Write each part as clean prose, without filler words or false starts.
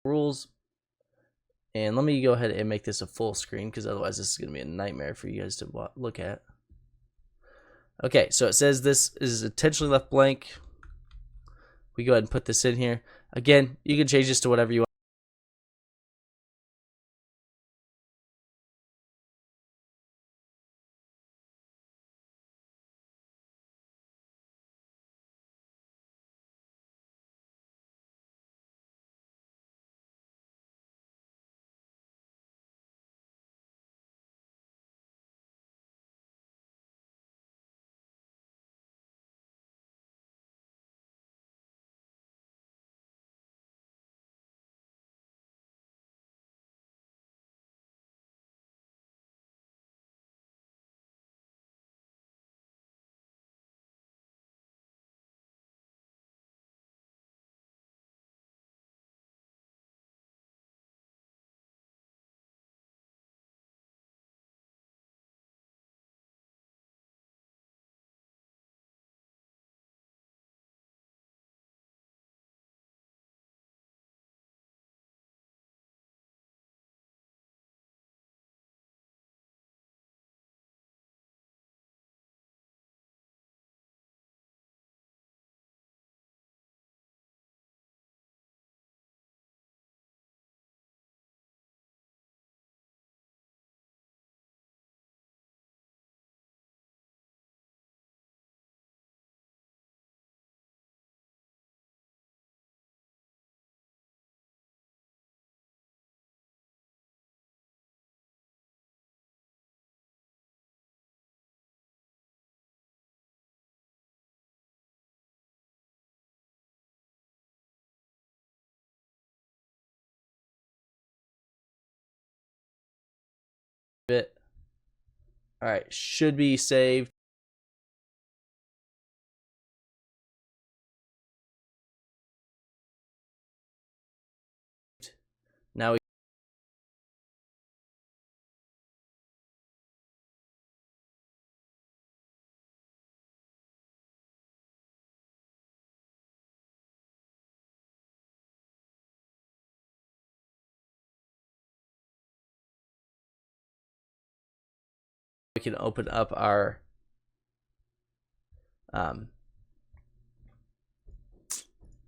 rules. And let me go ahead and make this a full screen, because otherwise this is going to be a nightmare for you guys to look at. Okay, so it says this is intentionally left blank. We go ahead and put this in here. Again, you can change this to whatever you want. Bit. All right, should be saved. Now we can open up our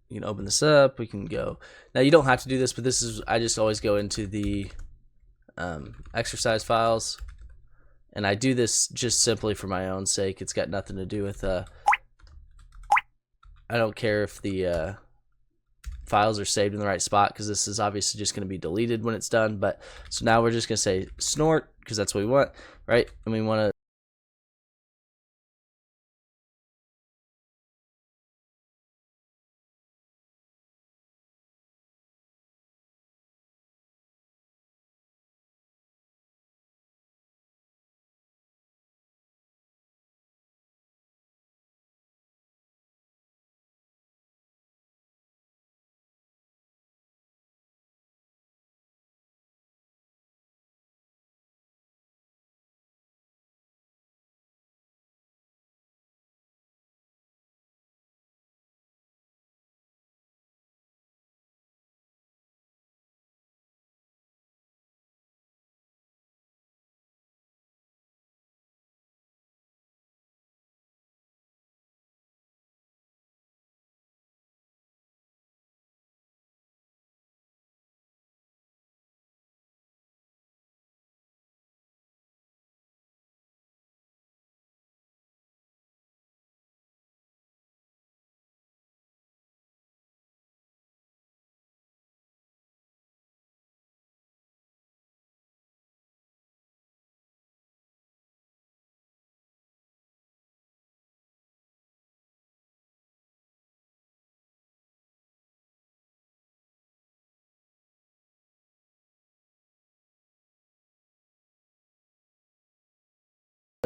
you can open this up. We can go. Now you don't have to do this, but this is, I just always go into the exercise files, and I do this just simply for my own sake. It's got nothing to do with I don't care if the files are saved in the right spot, because this is obviously just going to be deleted when it's done. But so now we're just going to say snort, because that's what we want, right? And we want to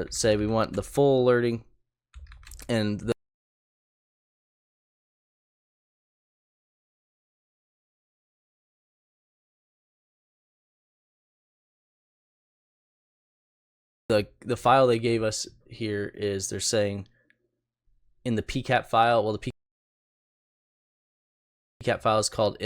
say we want the full alerting, and the file they gave us here is, they're saying in the pcap file, well, the pcap file is called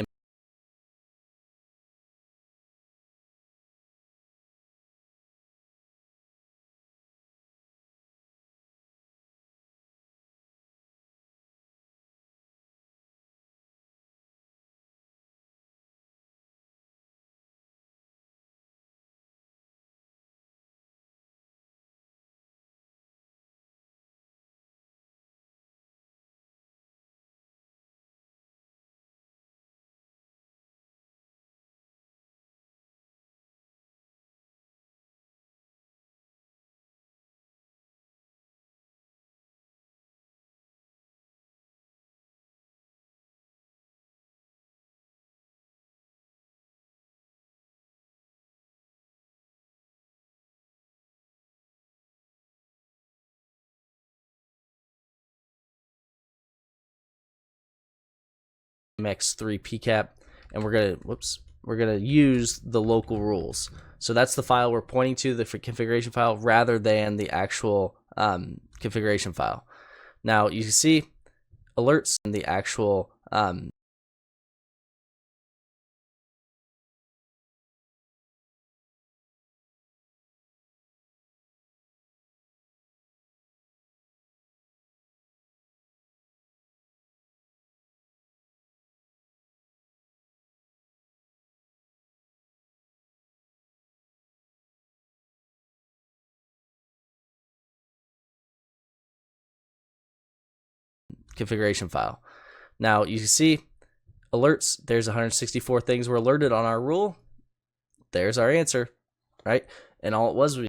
mx3 pcap, and we're gonna use the local rules. So that's the file we're pointing to, the configuration file, rather than the actual configuration file. Now you can see alerts in the actual configuration file. Now you can see alerts, there's 164 things were alerted on our rule. There's our answer, right? And all it was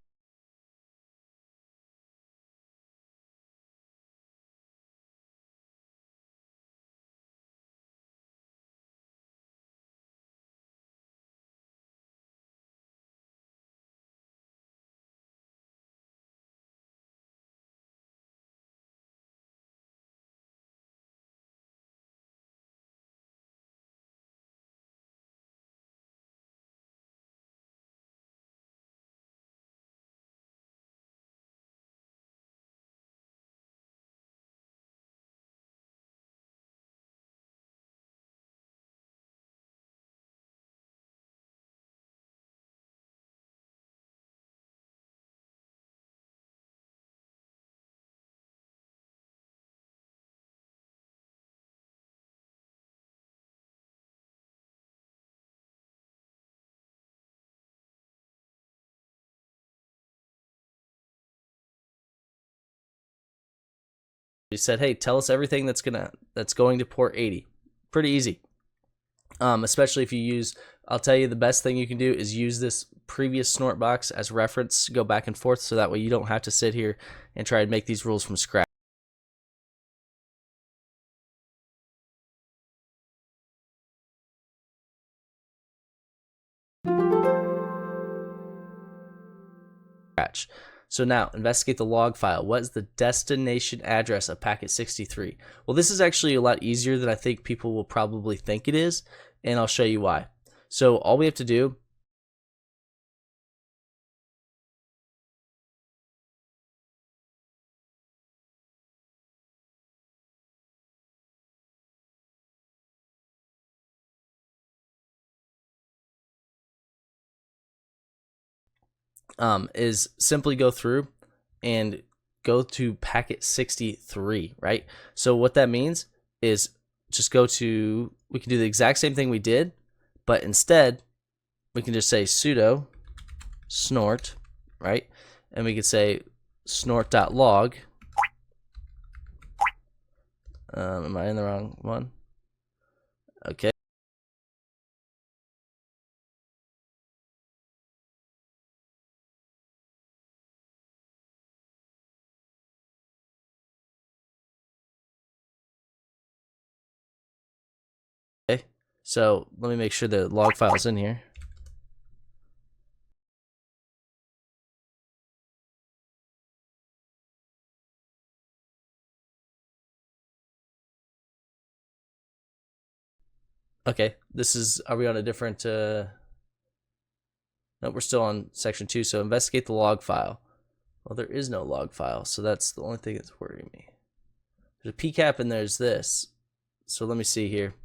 we said, hey, tell us everything that's going to port 80. Pretty easy. Especially if you use, I'll tell you the best thing you can do is use this previous snort box as reference, go back and forth, so that way you don't have to sit here and try and make these rules from scratch. So now investigate the log file. What is the destination address of packet 63? Well, this is actually a lot easier than I think people will probably think it is, and I'll show you why. So all we have to do is simply go through and go to packet 63, right? So what that means is just go to, we can do the exact same thing we did, but instead we can just say sudo snort, right? And we could say snort.log. Am I in the wrong one? Okay. Okay. So let me make sure the log file is in here. Okay, this is, are we on a different, no, we're still on section 2, so investigate the log file. Well, there is no log file, so that's the only thing that's worrying me. There's a PCAP and there's this. So let me see here.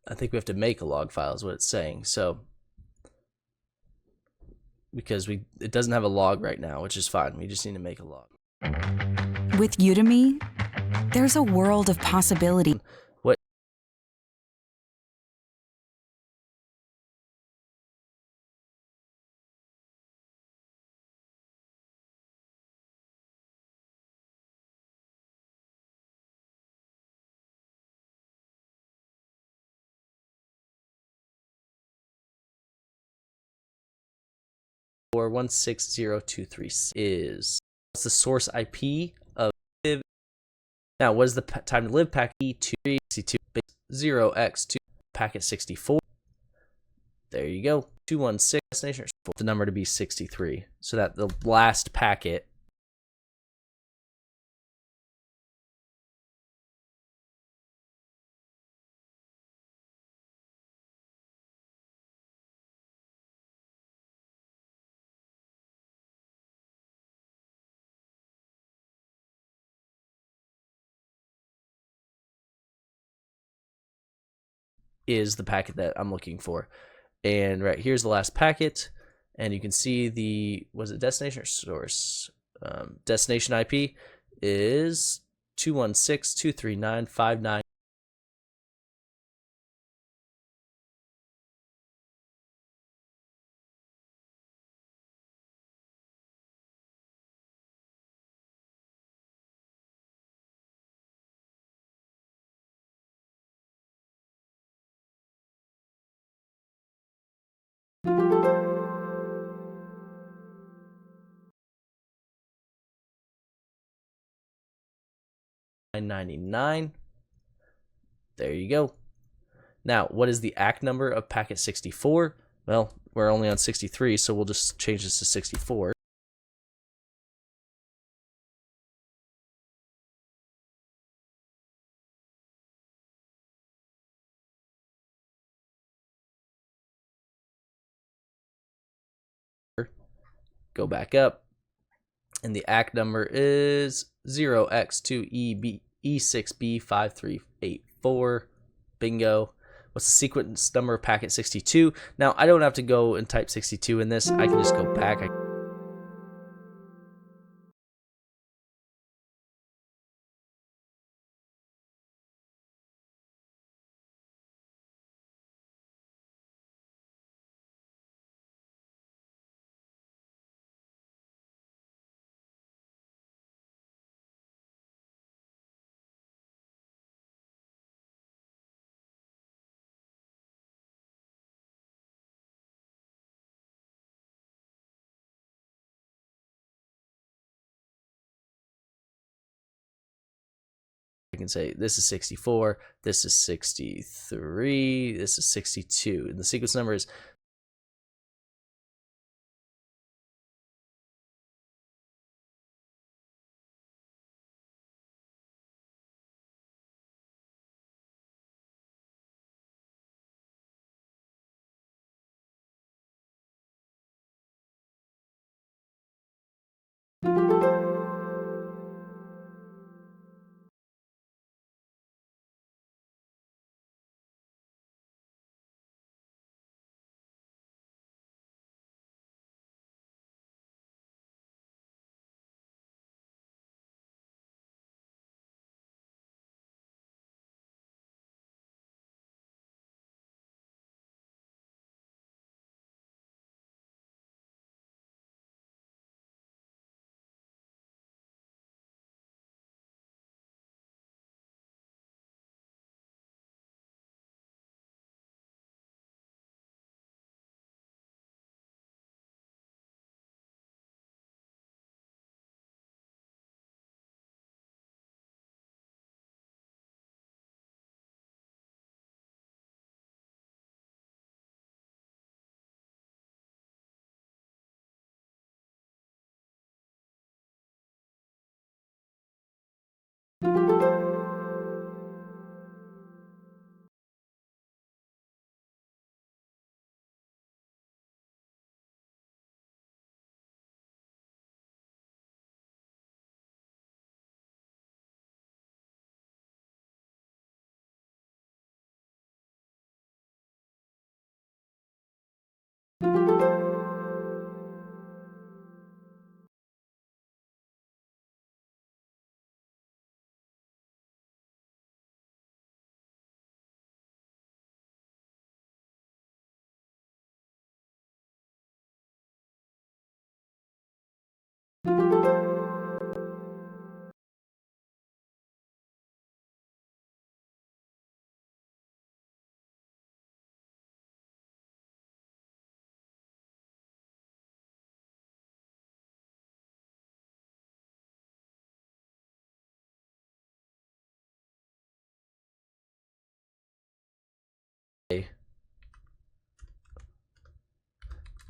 I think we have to make a log file is what it's saying. So because it doesn't have a log right now, which is fine. We just need to make a log. With Udemy, there's a world of possibility. 160.236 is. What's the source IP of live? Now, what is the time to live packet E262 0x2 packet 64? There you go. 216 destination. The number to be 63. So that the last packet is the packet that I'm looking for. And right here's the last packet. And you can see the, was it destination or source? Destination IP is 216.239.59. $9.99. There you go. Now, what is the ACK number of packet 64? Well, we're only on 63, so we'll just change this to 64. Go back up, and the ACK number is 0x2E6B5384. Bingo. What's the sequence number of packet 62? Now, I don't have to go and type 62 in this. I can just go back. I can say this is 64, this is 63, this is 62. And the sequence number is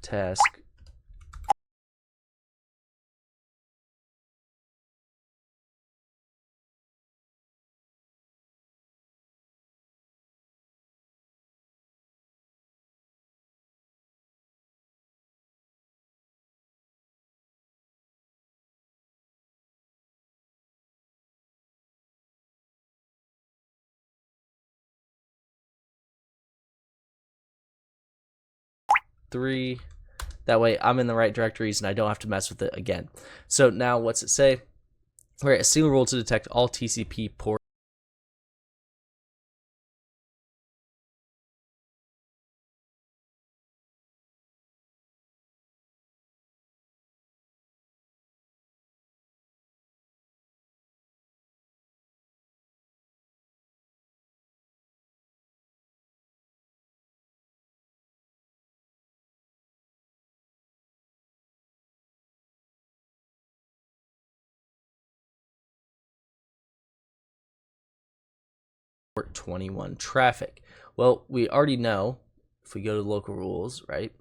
task three. That way I'm in the right directories and I don't have to mess with it again. So now what's it say? We're a single rule to detect all TCP ports. Port 21 traffic. Well, we already know if we go to local rules, right?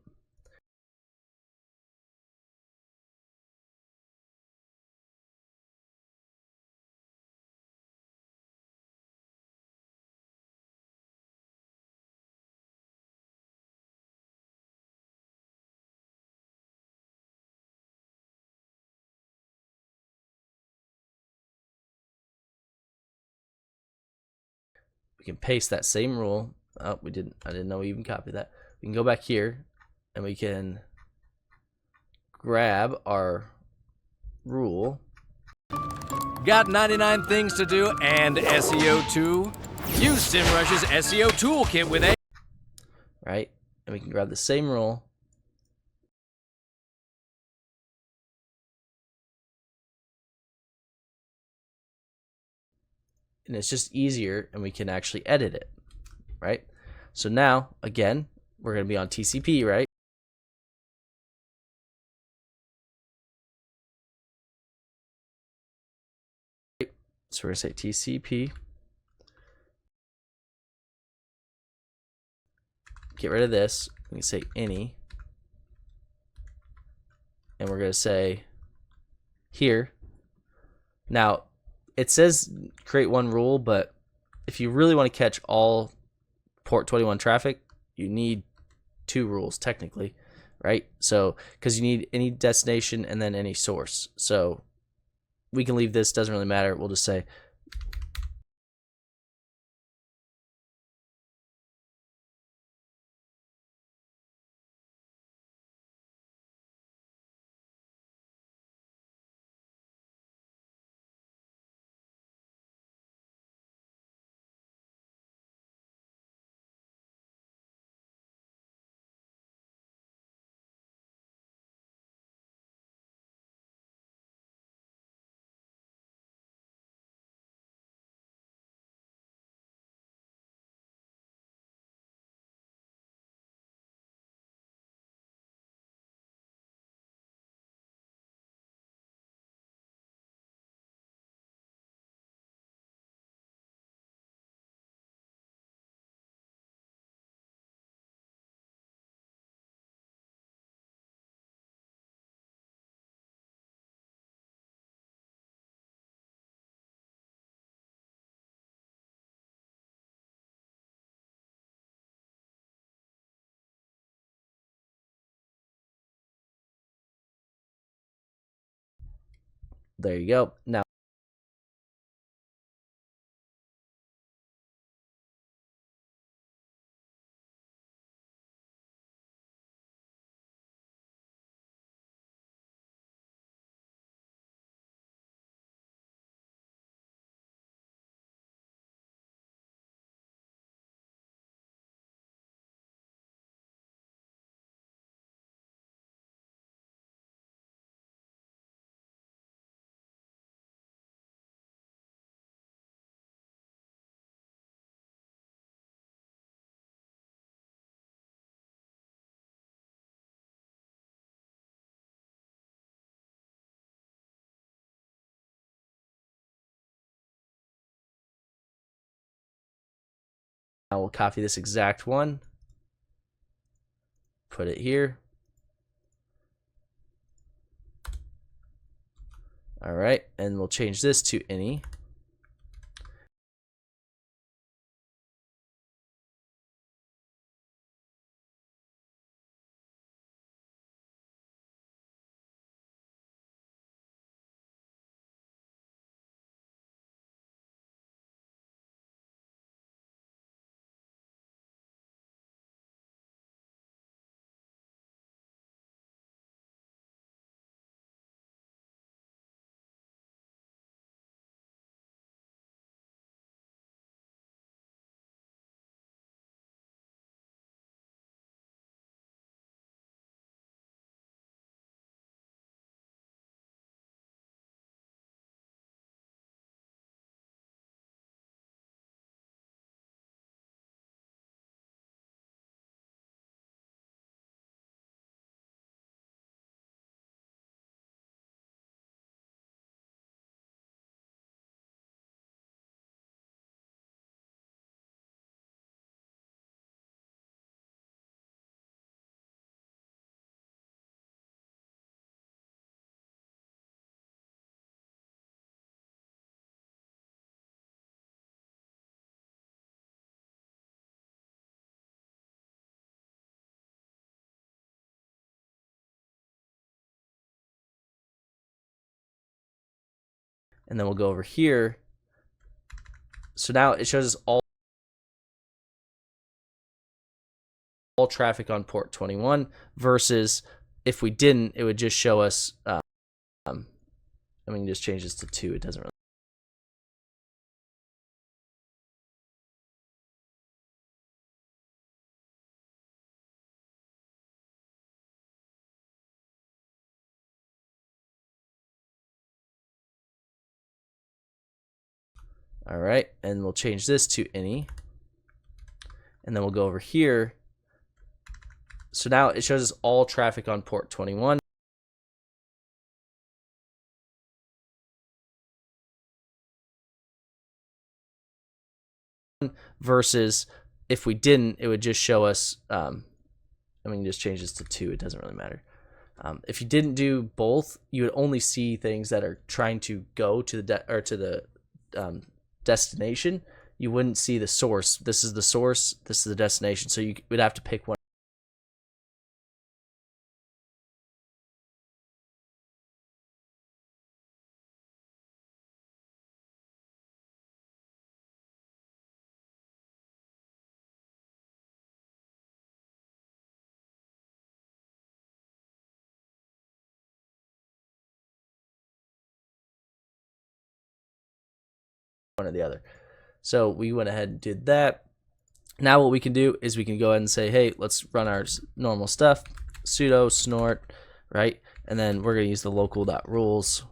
We can paste that same rule. Oh, we didn't. I didn't know we even copied that. We can go back here and we can grab our rule. Got 99 things to do and SEO too? Use SEMrush's SEO toolkit with a Right? And we can grab the same rule. And it's just easier and we can actually edit it, right? So now, again, we're going to be on TCP, right? So we're going to say TCP. Get rid of this. We can say any. And we're going to say here. Now, it says create one rule, but if you really want to catch all port 21 traffic, you need two rules technically, right? So, because you need any destination and then any source. So we can leave this, doesn't really matter. We'll just say there you go. Now Now we'll copy this exact one, put it here. All right, and we'll change this to any. And then we'll go over here. So now it shows us all traffic on port 21 versus if we didn't, it would just show us, and we can just change this to 2. It doesn't really. All right, and we'll change this to any. And then we'll go over here. So now it shows us all traffic on port 21 versus if we didn't, it would just show us, and we can just change this to 2. It doesn't really matter. If you didn't do both, you would only see things that are trying to go to the destination. You wouldn't see the source. This is the source. This is the destination. So you would have to pick one. One or the other. So we went ahead and did that. Now what we can do is we can go ahead and say, hey, let's run our normal stuff, sudo snort, right? And then we're going to use the local.rules.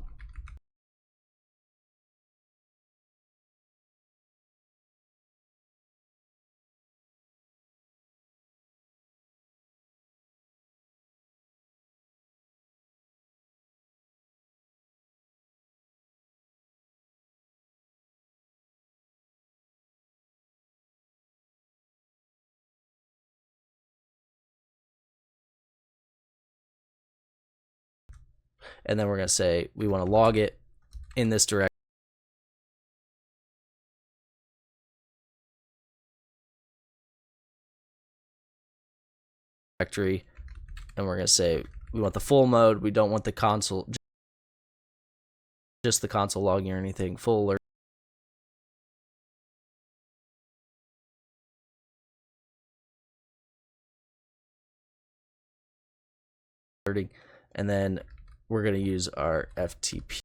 And then we're going to say we want to log it in this directory. And we're going to say we want the full mode. We don't want the console, just the console logging or anything, full alerting. And then we're going to use our FTP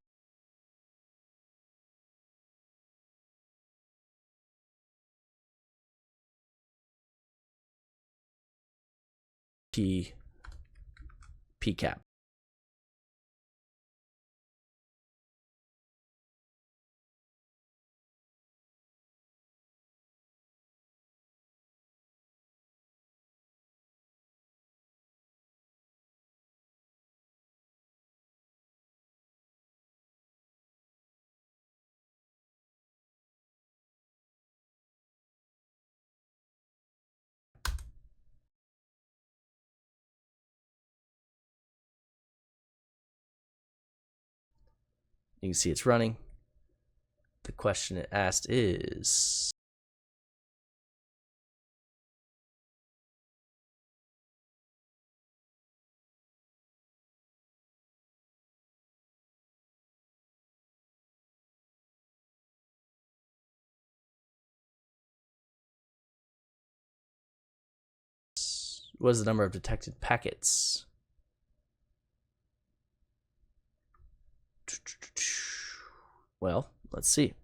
PCAP. You can see it's running. The question it asked is, what is the number of detected packets? Well, let's see.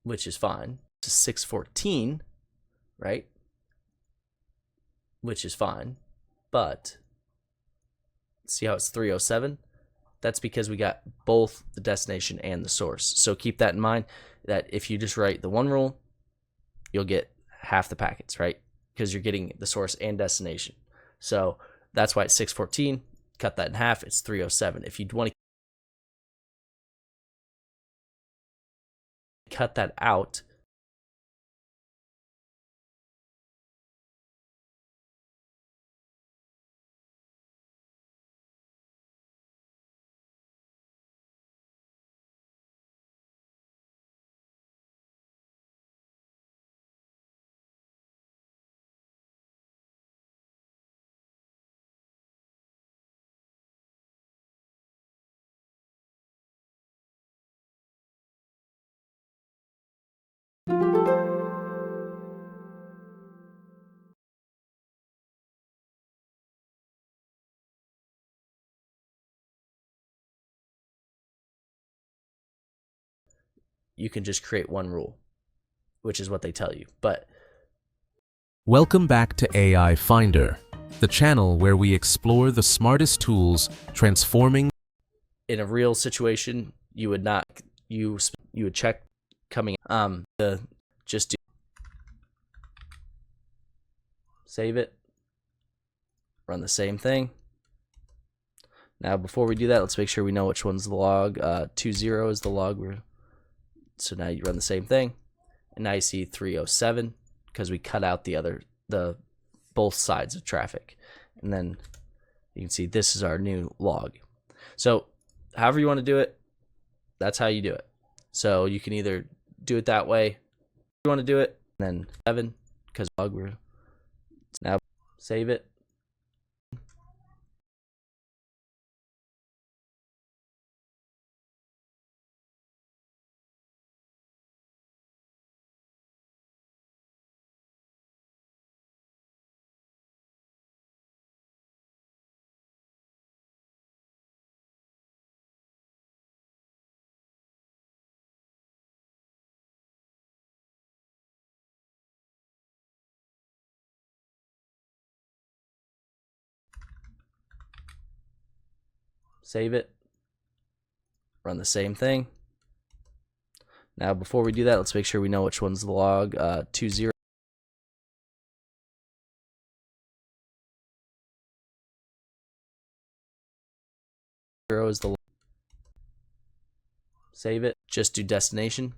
Which is fine. It's 614, right? Which is fine. But see how it's 307? That's because we got both the destination and the source. So keep that in mind, that if you just write the one rule, you'll get half the packets, right? Because you're getting the source and destination. So that's why it's 614. Cut that in half, it's 307. If you want to cut that out, you can just create one rule, which is what they tell you. But Welcome back to AI Finder, the channel where we explore the smartest tools transforming. in a real situation, you would not, you would check coming, just do, save it, run the same thing. Now, before we do that, let's make sure we know which one's the log. 20 is the log. So now you run the same thing, and now you see 307 because we cut out the both sides of traffic, and then you can see this is our new log. So however you want to do it, that's how you do it. So you can either do it that way, you want to do it, and then 7 because log. Now save it. Save it, run the same thing. Now, before we do that, let's make sure we know which one's the log. 20 is the log. Save it, just do destination.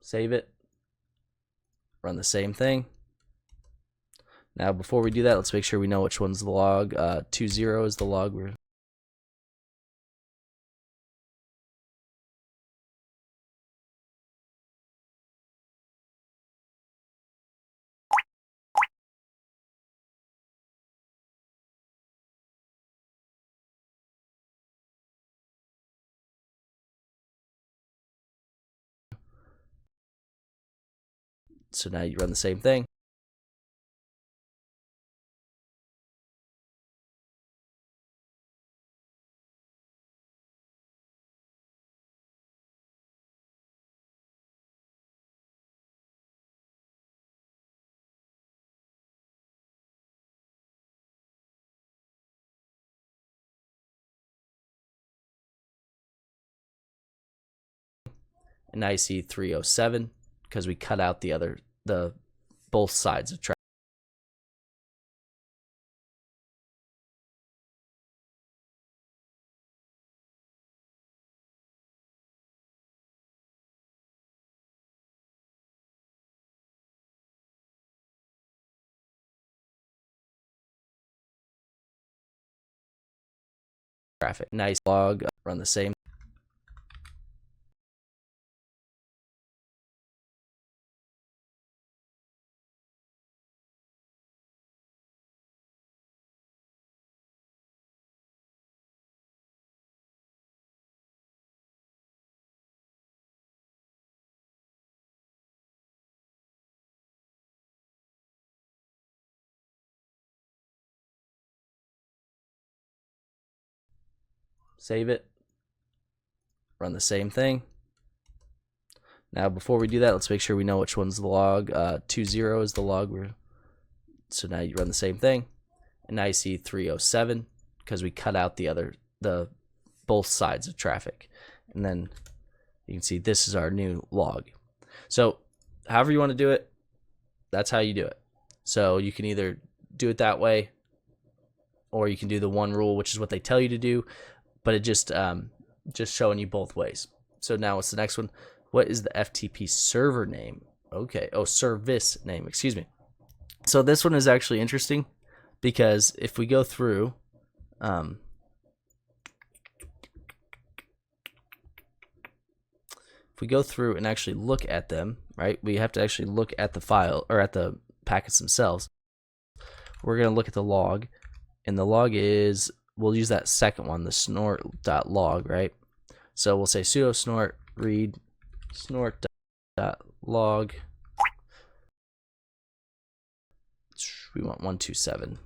Save it. Run the same thing. Now, before we do that, let's make sure we know which one's the log. 20 is the log we're so now you run the same thing. And now you see 307 because we cut out the both sides of traffic. Nice log. Run the same. Save it. Run the same thing. Now, before we do that, let's make sure we know which one's the log. 20 is the log so now you run the same thing. And now you see 307 because we cut out the both sides of traffic. And then you can see this is our new log. So however you want to do it, that's how you do it. So you can either do it that way, or you can do the one rule, which is what they tell you to do, but it just showing you both ways. So now what's the next one? What is the FTP server name? Okay. Oh, service name. Excuse me. So this one is actually interesting because if we go through, and actually look at them, right? We have to actually look at the file or at the packets themselves. We're going to look at the log, and the log is, we'll use that second one, the snort.log, right? So we'll say sudo snort read snort.log. We want 127.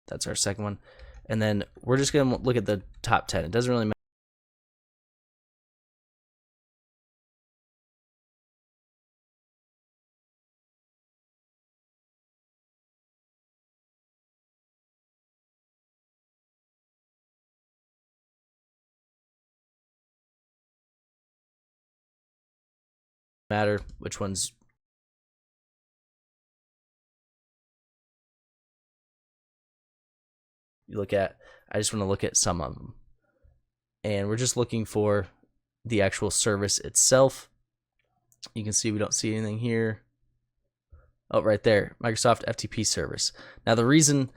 That's our second one. And then we're just going to look at the top 10. It doesn't really matter which ones you look at. I just want to look at some of them. And we're just looking for the actual service itself. You can see we don't see anything here. Oh, right there, Microsoft FTP service. Now the reason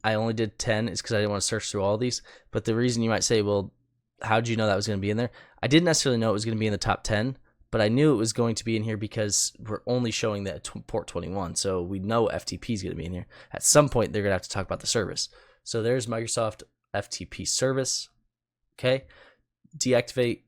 I only did 10 is because I didn't want to search through all these. But the reason you might say, well, how did you know that was going to be in there? I didn't necessarily know it was going to be in the top 10, but I knew it was going to be in here because we're only showing that port 21. So we know FTP is going to be in here. At some point, they're going to have to talk about the service. So there's Microsoft FTP service. Okay. Deactivate.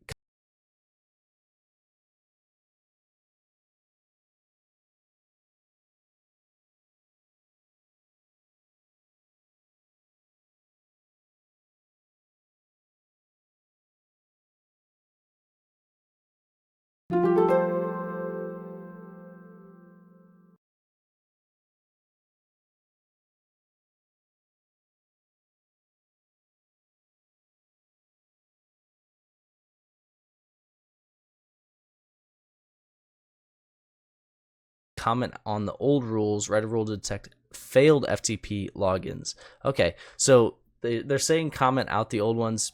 Comment on the old rules. Write a rule to detect failed FTP logins. Okay, so they're saying comment out the old ones,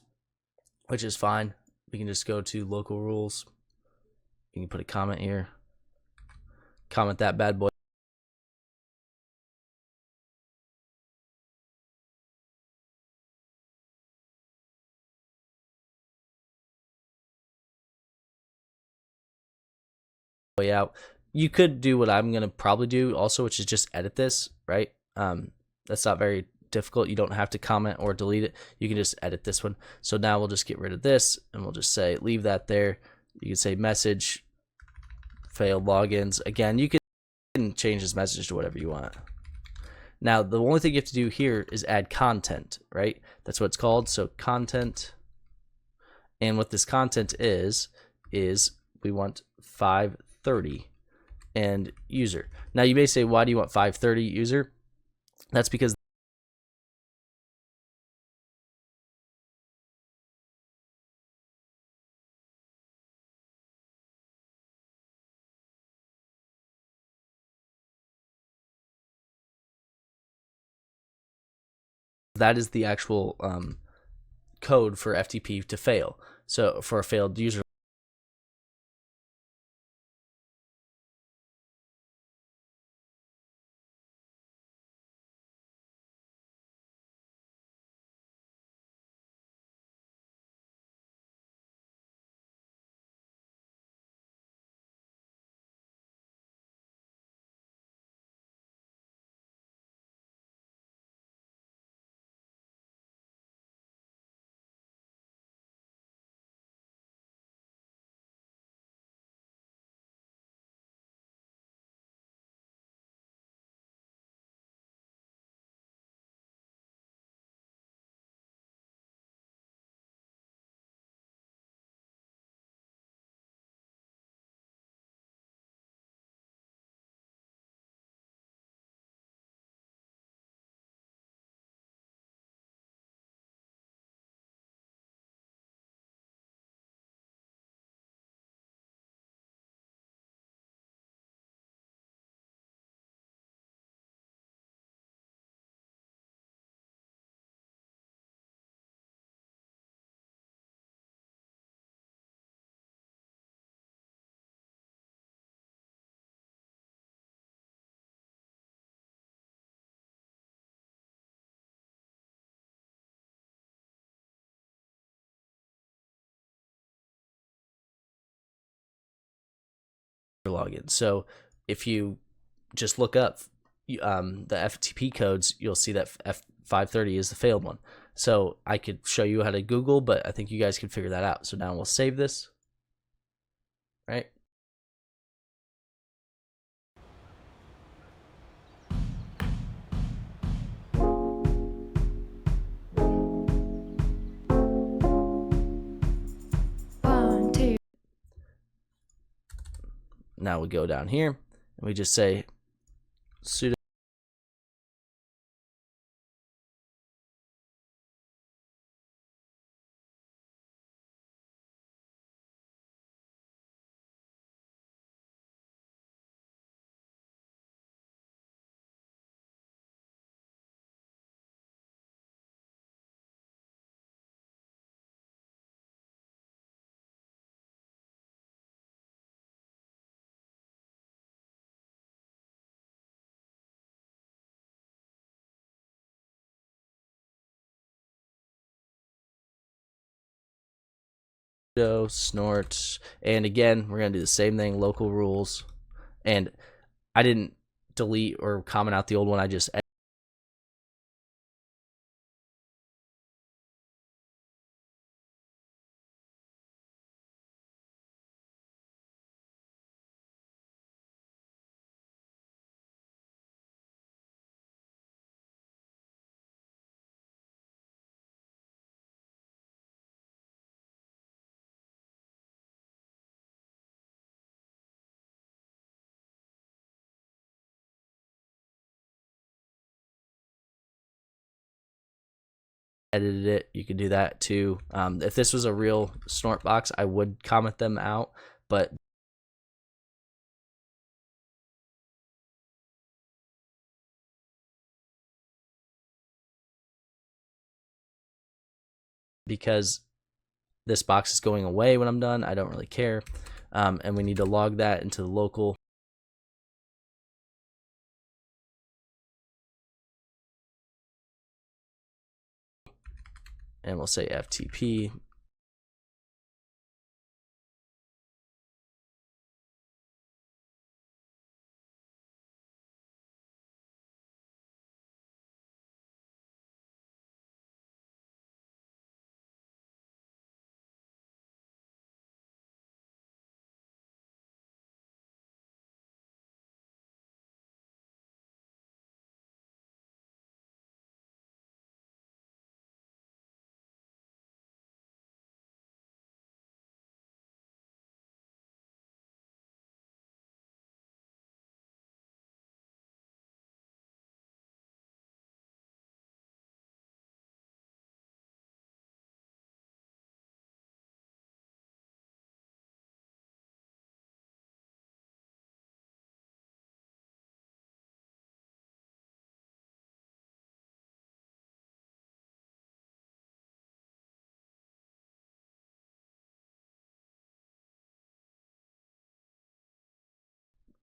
which is fine. We can just go to local rules. You can put a comment here. Comment that bad boy. Out. You could do what I'm gonna probably do also, which is just edit this, right? That's not very difficult. You don't have to comment or delete it. You can just edit this one. So now we'll just get rid of this and we'll just say leave that there. You can say message failed logins. Again, you can change this message to whatever you want. Now the only thing you have to do here is add content, right? That's what it's called. So content, and what this content is we want 530 and user. Now you may say, why do you want 530 user? That's because that is the actual code for FTP to fail. So for a failed user login. So if you just look up the FTP codes, you'll see that F530 is the failed one. So I could show you how to Google, but I think you guys can figure that out. So now we'll save this, right? Now we go down here and we just say sudo snort, and again we're gonna do the same thing, local rules. And I didn't delete or comment out the old one, I just edited it. You could do that too. If this was a real snort box, I would comment them out, but because this box is going away when I'm done, I don't really care. And we need to log that into the local. And we'll say FTP.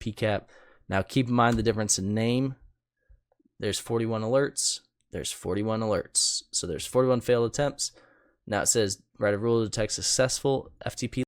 PCAP. Now keep in mind the difference in name. There's 41 alerts. There's 41 alerts. So there's 41 failed attempts. Now it says write a rule to detect successful FTP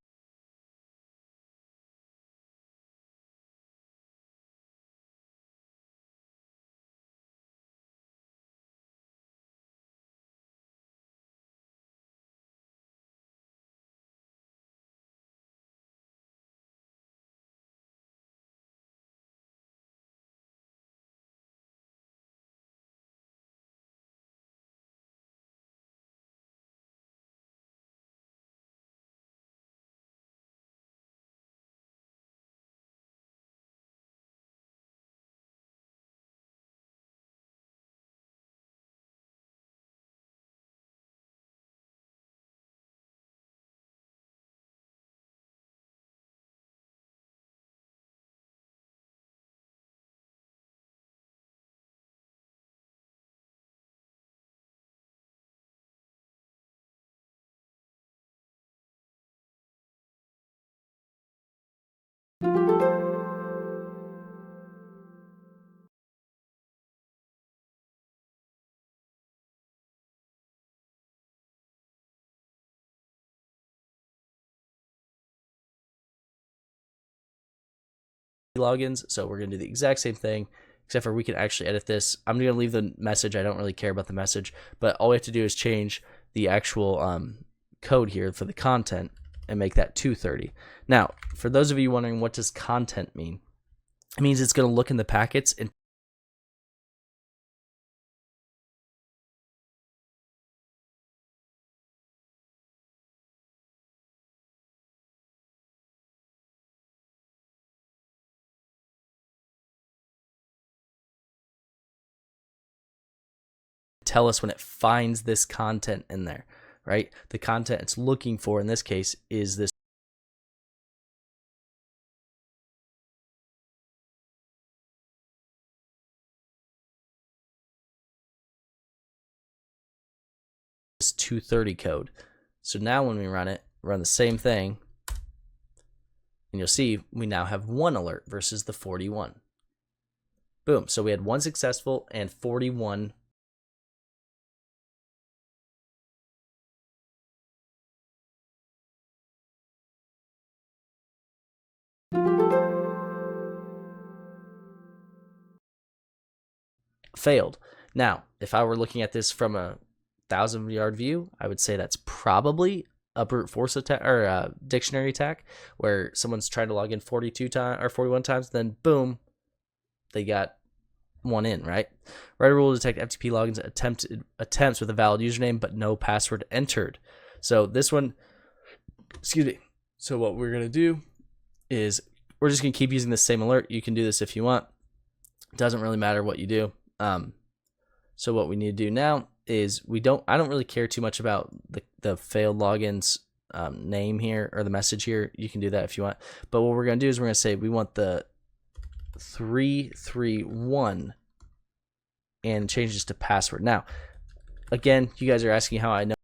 logins. So we're going to do the exact same thing, except for we can actually edit this. I'm going to leave the message. I don't really care about the message, but all we have to do is change the actual code here for the content and make that 230. Now, for those of you wondering, what does content mean? It means it's going to look in the packets and tell us when it finds this content in there, right? The content it's looking for in this case is this this 230 code. So now when we run it, run the same thing, and you'll see we now have 1 alert versus the 41. Boom. So we had 1 successful and 41 failed. Now, if I were looking at this from a 1,000-yard view, I would say that's probably a brute force attack or a dictionary attack where someone's trying to log in 42 times or 41 times, then boom, they got one in, right? Write a rule to detect FTP logins attempts with a valid username but no password entered. So this one, excuse me. So what we're gonna do is we're just gonna keep using the same alert. You can do this if you want. It doesn't really matter what you do. So what we need to do now is I don't really care too much about the failed logins name here or the message here. You can do that if you want. But what we're going to do is we're going to say we want the 331 and change this to password. Now, again, you guys are asking how I know.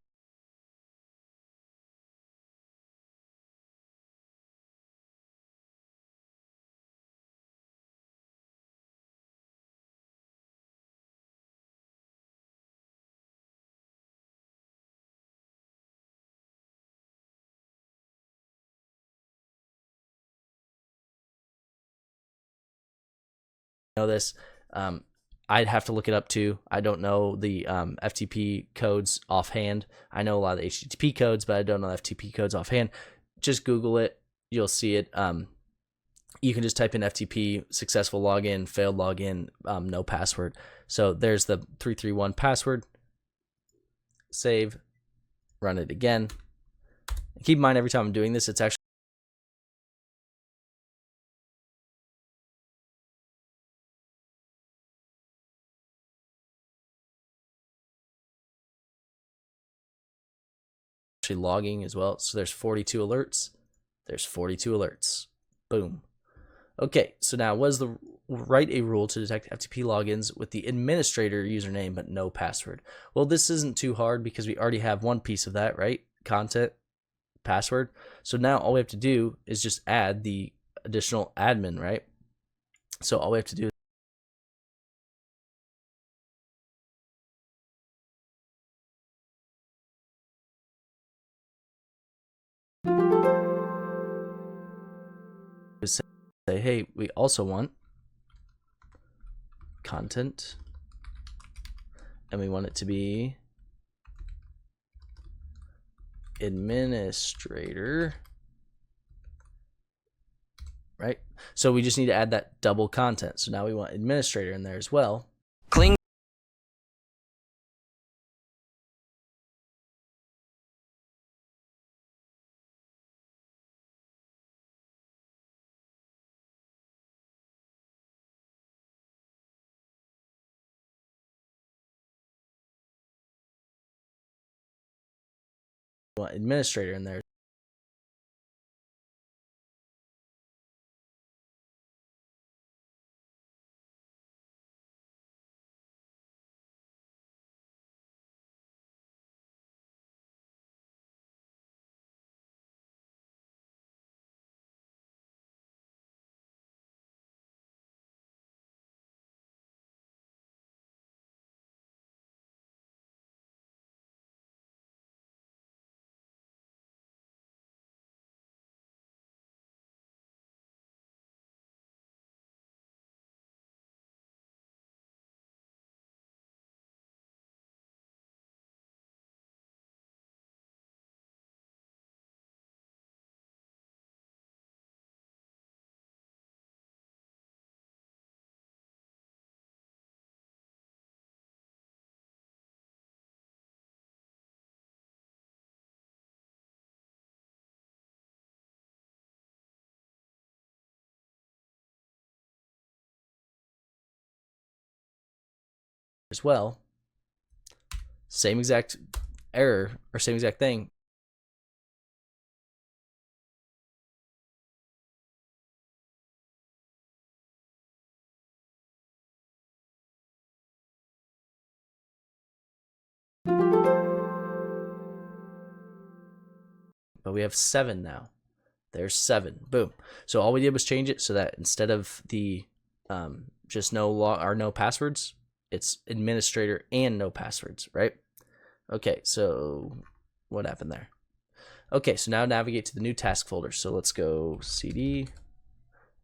This I'd have to look it up too. I don't know the FTP codes offhand. I know a lot of the HTTP codes, but I don't know the FTP codes offhand. Just Google it, you'll see it. You can just type in FTP successful login, failed login, no password. So there's the 331 password. Save, run it again. Keep in mind every time I'm doing this, it's actually logging as well. So there's 42 alerts. There's 42 alerts. Boom. Okay, so now write a rule to detect FTP logins with the administrator username but no password. Well, this isn't too hard because we already have one piece of that, right? Content, password. So now all we have to do is just add the additional admin, right? So all we have to do is say, hey, we also want content, and we want it to be administrator, right? So we just need to add that double content. So now we want administrator in there as well. Cling. We want administrator in there as well. Same exact error or same exact thing. But we have 7 now. There's 7. Boom. So all we did was change it so that instead of the just no passwords, it's administrator and no passwords, right? Okay, so what happened there? Okay, so now navigate to the new task folder. So let's go CD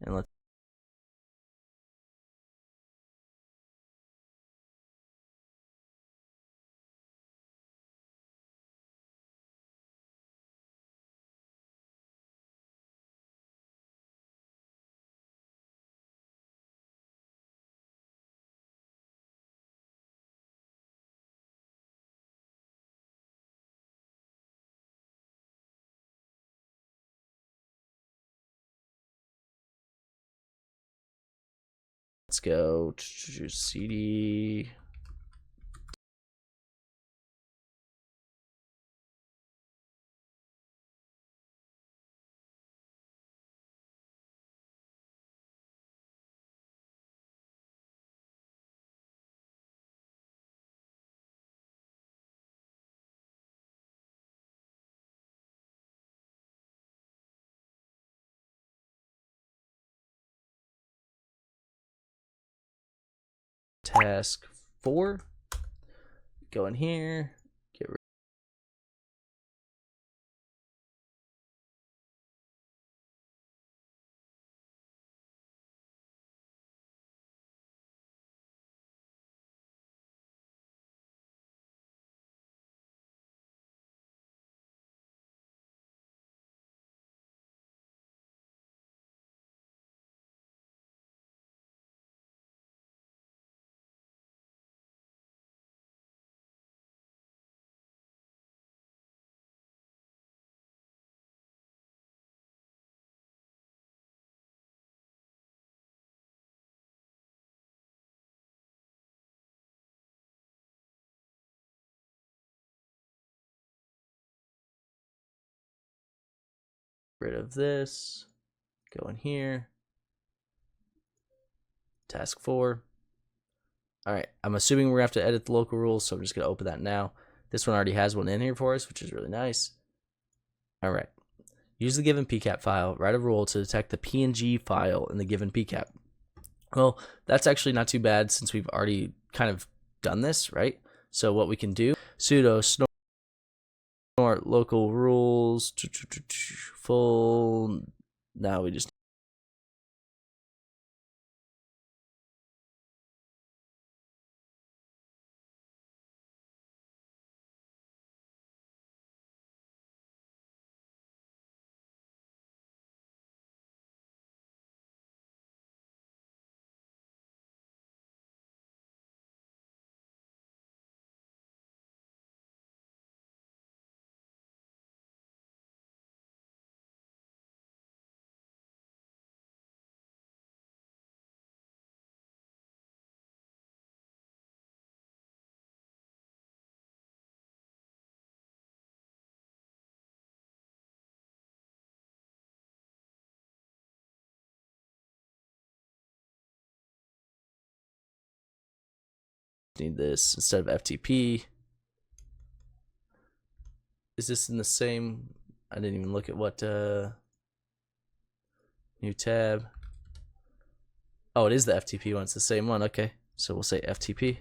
and let's Let's go cd. Task 4. Go in here. Get rid of this. Go in here. Task 4. All right, I'm assuming we're gonna have to edit the local rules, so I'm just gonna open that now. This one already has one in here for us, which is really nice. All right, use the given PCAP file, write a rule to detect the PNG file in the given PCAP. Well, that's actually not too bad since we've already kind of done this, right? So what we can do, sudo snort local rules full. Now we just need this instead of FTP. Is this in the same? I didn't even look at what new tab. Oh, it is the FTP one. It's the same one. Okay, so we'll say FTP.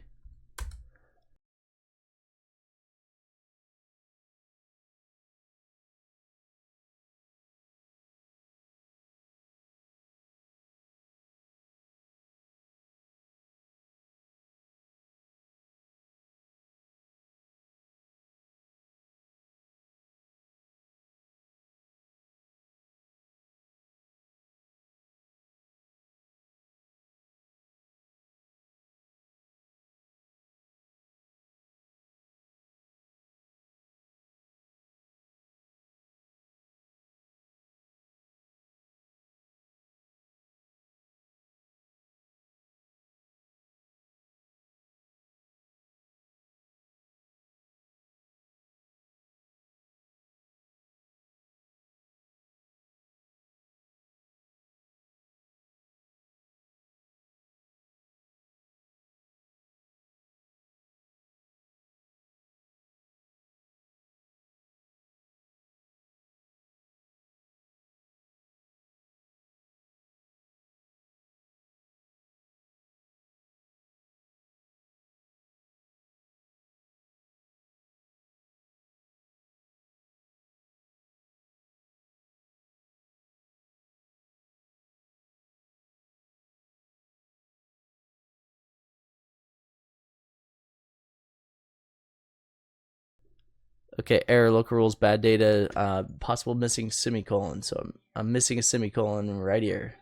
Okay, error, local rules, bad data, possible missing semicolon. So I'm missing a semicolon right here.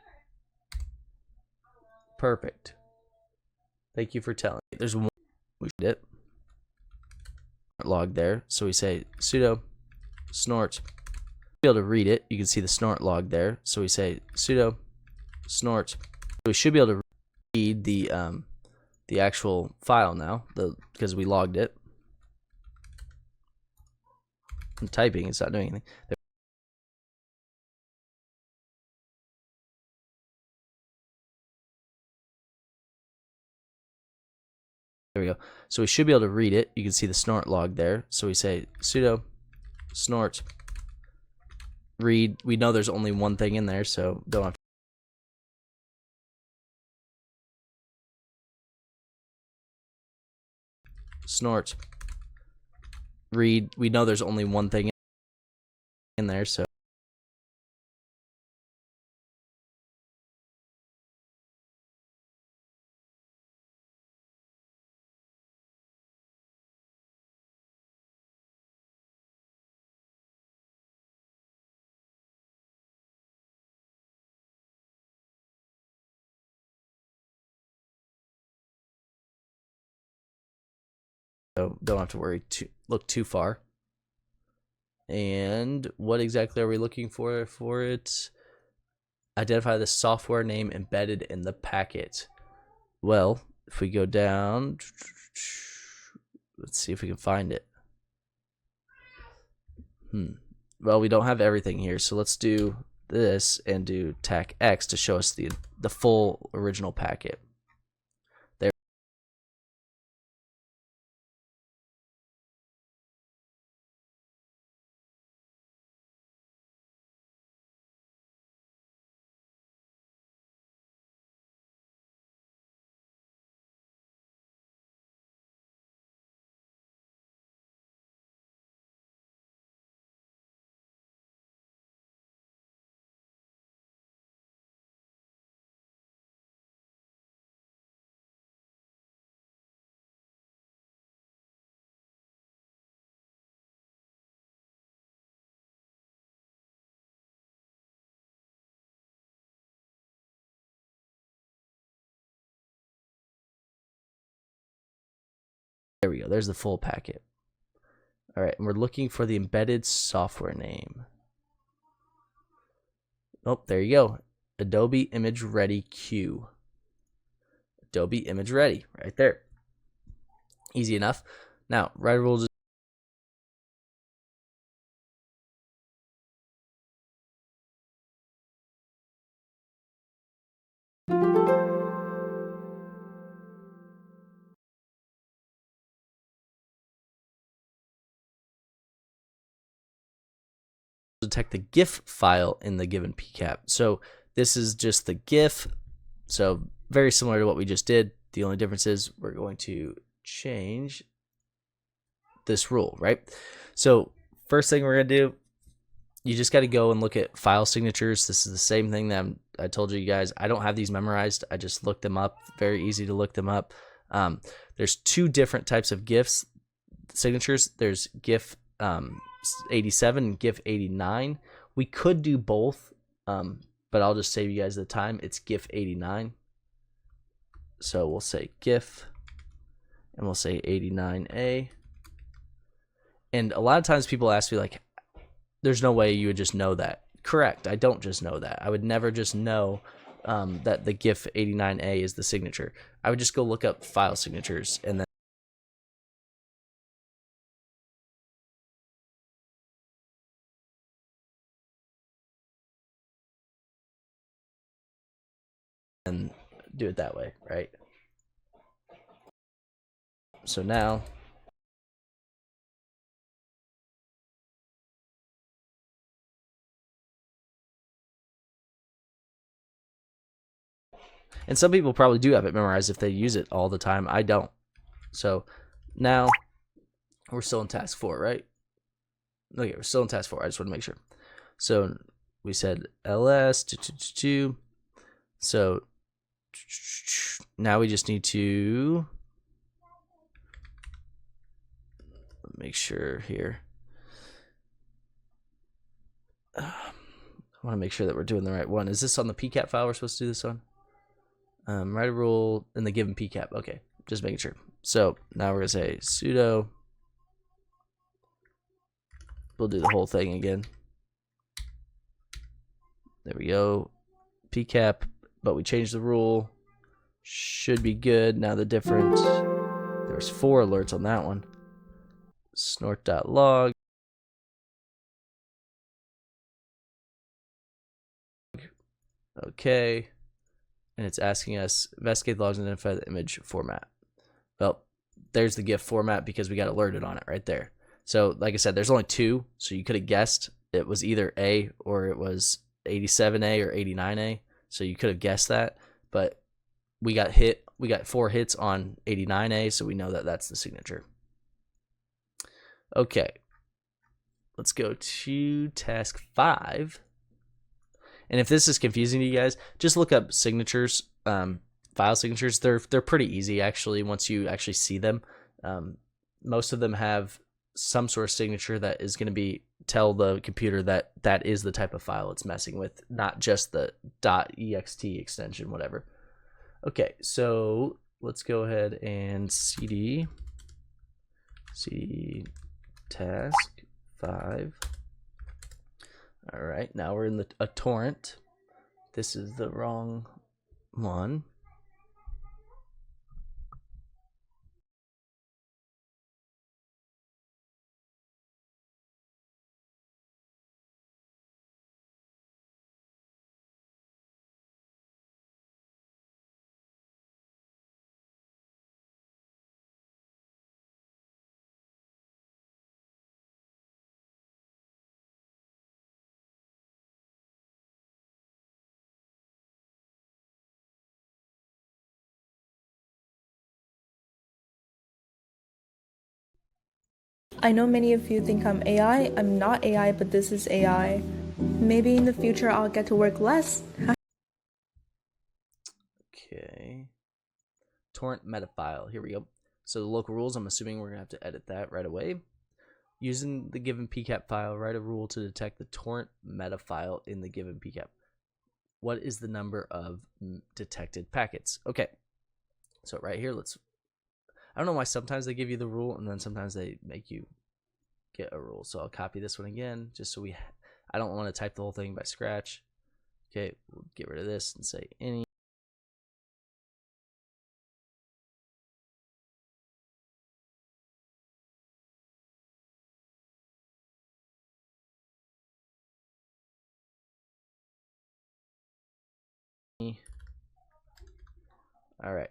Perfect. Thank you for telling me. There's one. We did it. Log there. So we say sudo snort. Be able to read it. You can see the snort log there. So we say sudo snort. We should be able to read the actual file now, because we logged it. I'm typing, it's not doing anything. There we go. So we should be able to read it. You can see the snort log there. So we say sudo snort read. We know there's only one thing in there, so don't have to. Snort read. We know there's only one thing in there, so don't have to worry look too far. And what exactly are we looking for it? Identify the software name embedded in the packet. Well, if we go down, let's see if we can find it. Well, we don't have everything here, so let's do this and do tac X to show us the full original packet. There we go. There's the full packet. All right, and we're looking for the embedded software name. Oh, there you go. Adobe Image Ready Q. Adobe Image Ready, right there. Easy enough. Now, writer will just detect the GIF file in the given PCAP. So this is just the GIF. So very similar to what we just did. The only difference is we're going to change this rule, right? So first thing we're going to do, you just got to go and look at file signatures. This is the same thing that I told you guys. I don't have these memorized. I just looked them up. Very easy to look them up. There's two different types of GIFs signatures. There's GIF 87 and GIF 89. We could do both, but I'll just save you guys the time. It's GIF 89. So we'll say GIF and we'll say 89A. And a lot of times people ask me, like, there's no way you would just know that. Correct. I don't just know that. I would never just know that the GIF 89A is the signature. I would just go look up file signatures and then do it that way, right? So now and some people probably do have it memorized if they use it all the time. I don't. So now we're still in task 4, right? Okay, we're still in task 4. I just want to make sure. So we said ls 2. So now we just need to make sure here. I want to make sure that we're doing the right one. Is this on the PCAP file we're supposed to do this on? Write a rule in the given PCAP. Okay, just making sure. So now we're going to say sudo. We'll do the whole thing again. There we go. PCAP, but we changed the rule. Should be good. Now the difference, there's 4 alerts on that one. Snort.log. Okay. And it's asking us investigate logs and identify the image format. Well, there's the GIF format because we got alerted on it right there. So like I said, there's only 2, so you could have guessed it was either A or it was 87A or 89A. So you could have guessed that, but we got 4 hits on 89A, so we know that that's the signature. Okay, let's go to task 5. And if this is confusing to you guys, just look up signatures, file signatures. They're pretty easy actually once you actually see them. Most of them have some sort of signature that is going to tell the computer that that is the type of file it's messing with, not just the .ext extension, whatever. Okay, so let's go ahead and cd task 5. All right, now we're in a torrent. This is the wrong one. I know many of you think I'm AI. I'm not AI, but this is AI. Maybe in the future I'll get to work less. Okay. Torrent meta file. Here we go. So the local rules, I'm assuming we're going to have to edit that right away. Using the given PCAP file, write a rule to detect the torrent meta file in the given PCAP. What is the number of detected packets? Okay. So right here, I don't know why sometimes they give you the rule and then sometimes they make you get a rule. So I'll copy this one again just so I don't want to type the whole thing by scratch. Okay, we'll get rid of this and say any. All right.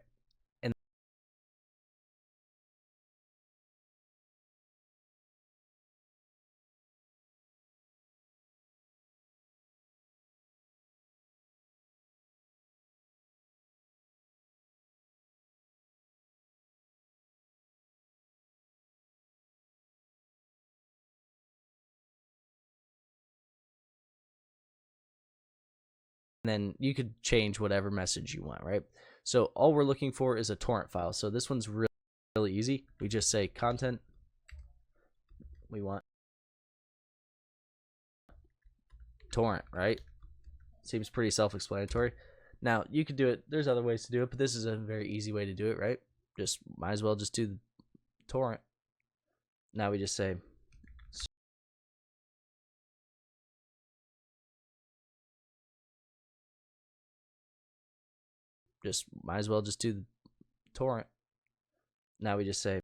And then you could change whatever message you want, right? So all we're looking for is a torrent file. So this one's really easy. We just say content. We want torrent, right? Seems pretty self-explanatory. Now you could do it. There's other ways to do it, but this is a very easy way to do it, right? Just might as well just do the torrent. Now we just say might as well just do the torrent. Now we just say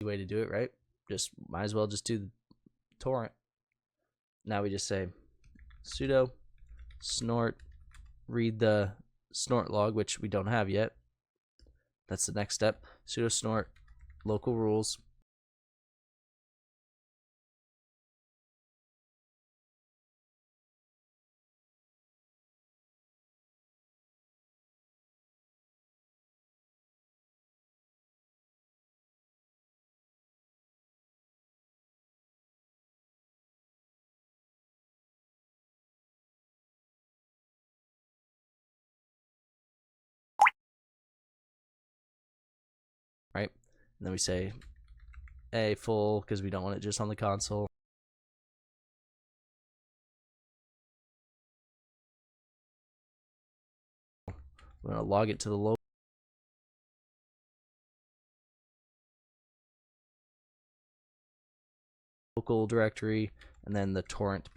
way to do it, right? Just might as well just do the torrent. Now we just say sudo snort, read the snort log, which we don't have yet. That's the next step. Sudo snort local rules. Right? And then we say a full because we don't want it just on the console. We're going to log it to the local directory and then the torrent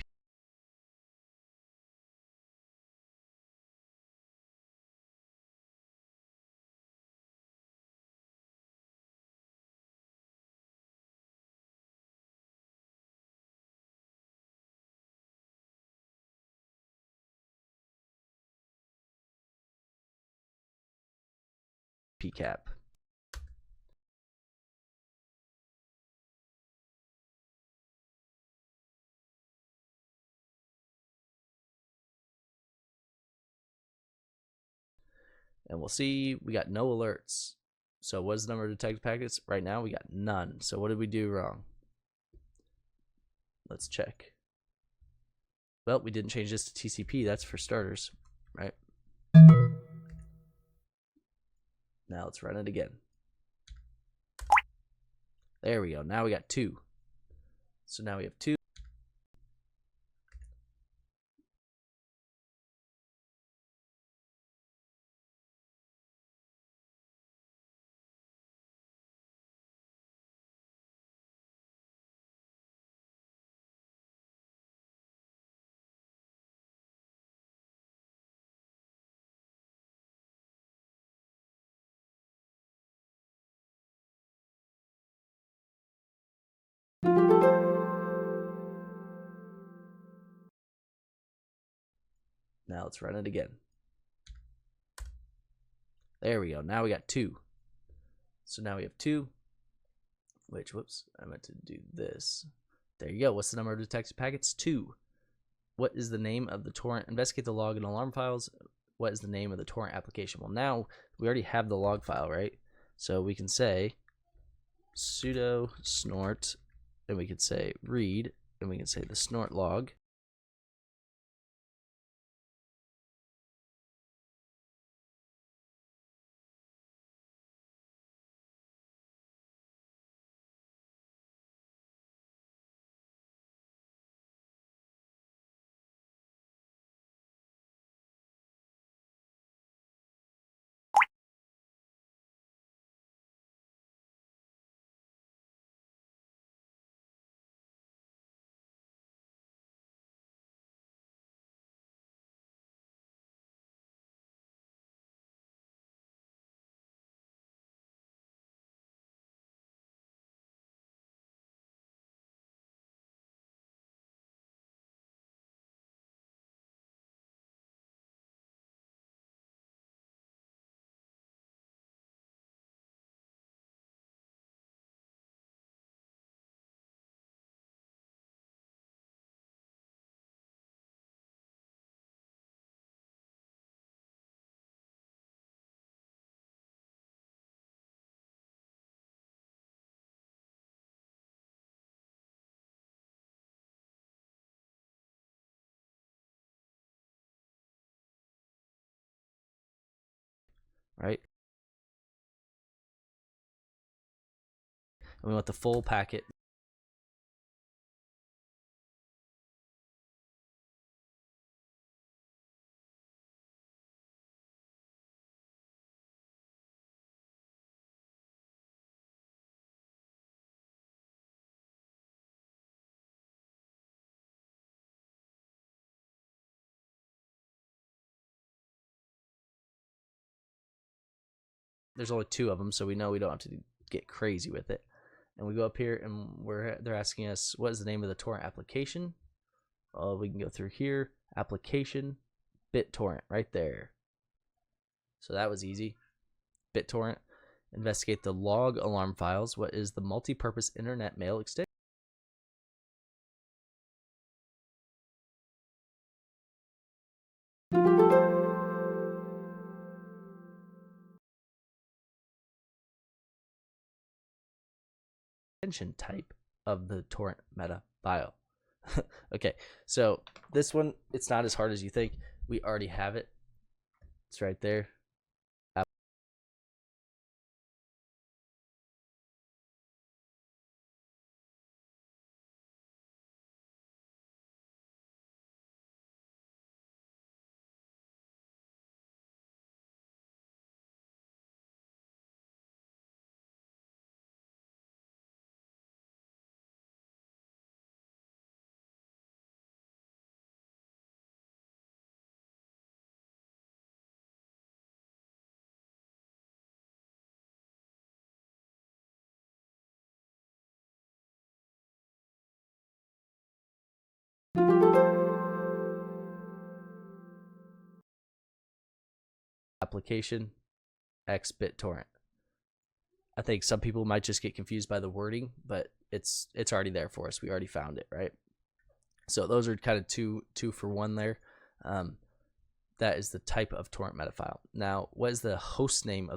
pcap. And we'll see we got no alerts. So what is the number of detected packets? Right now we got none. So what did we do wrong? Let's check. Well, we didn't change this to TCP. That's for starters, right? Now let's run it again. There we go. Now we got 2. So now we have 2. Now let's run it again. There we go. Now we got 2. So now we have 2. Which, whoops, I meant to do this. There you go. What's the number of detected packets? 2. What is the name of the torrent? Investigate the log and alarm files. What is the name of the torrent application? Well, now we already have the log file, right? So we can say sudo snort, and we can say read, and we can say the snort log. Right? And we want the full packet. There's only 2 of them, so we know we don't have to get crazy with it. and we go up here and they're asking us what is the name of the torrent application. We can go through here, application, BitTorrent, right there. So that was easy. BitTorrent. Investigate the log alarm files. What is the multi-purpose internet mail extension type of the torrent meta file? Okay, so this one, it's not as hard as you think. We already have it. It's right there. Application X BitTorrent. I think some people might just get confused by the wording, but it's already there for us. We already found it, right? So those are kind of two for one there. That is the type of torrent meta file. Now, what is the host name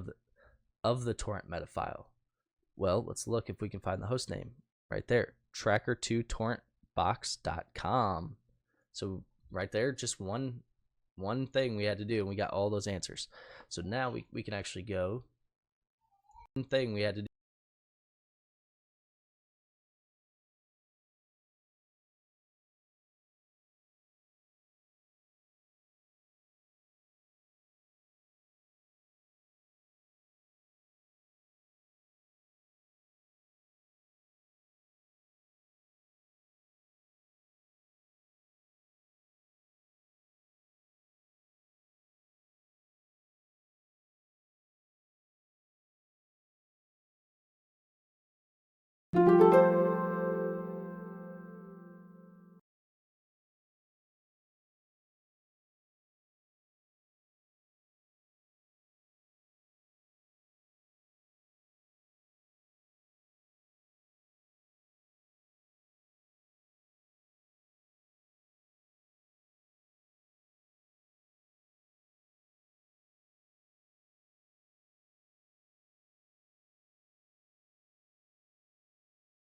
of the torrent meta file? Well, let's look if we can find the host name right there. tracker2torrentbox.com. So right there, just one thing we had to do, and we got all those answers. So now we can actually go. One thing we had to do.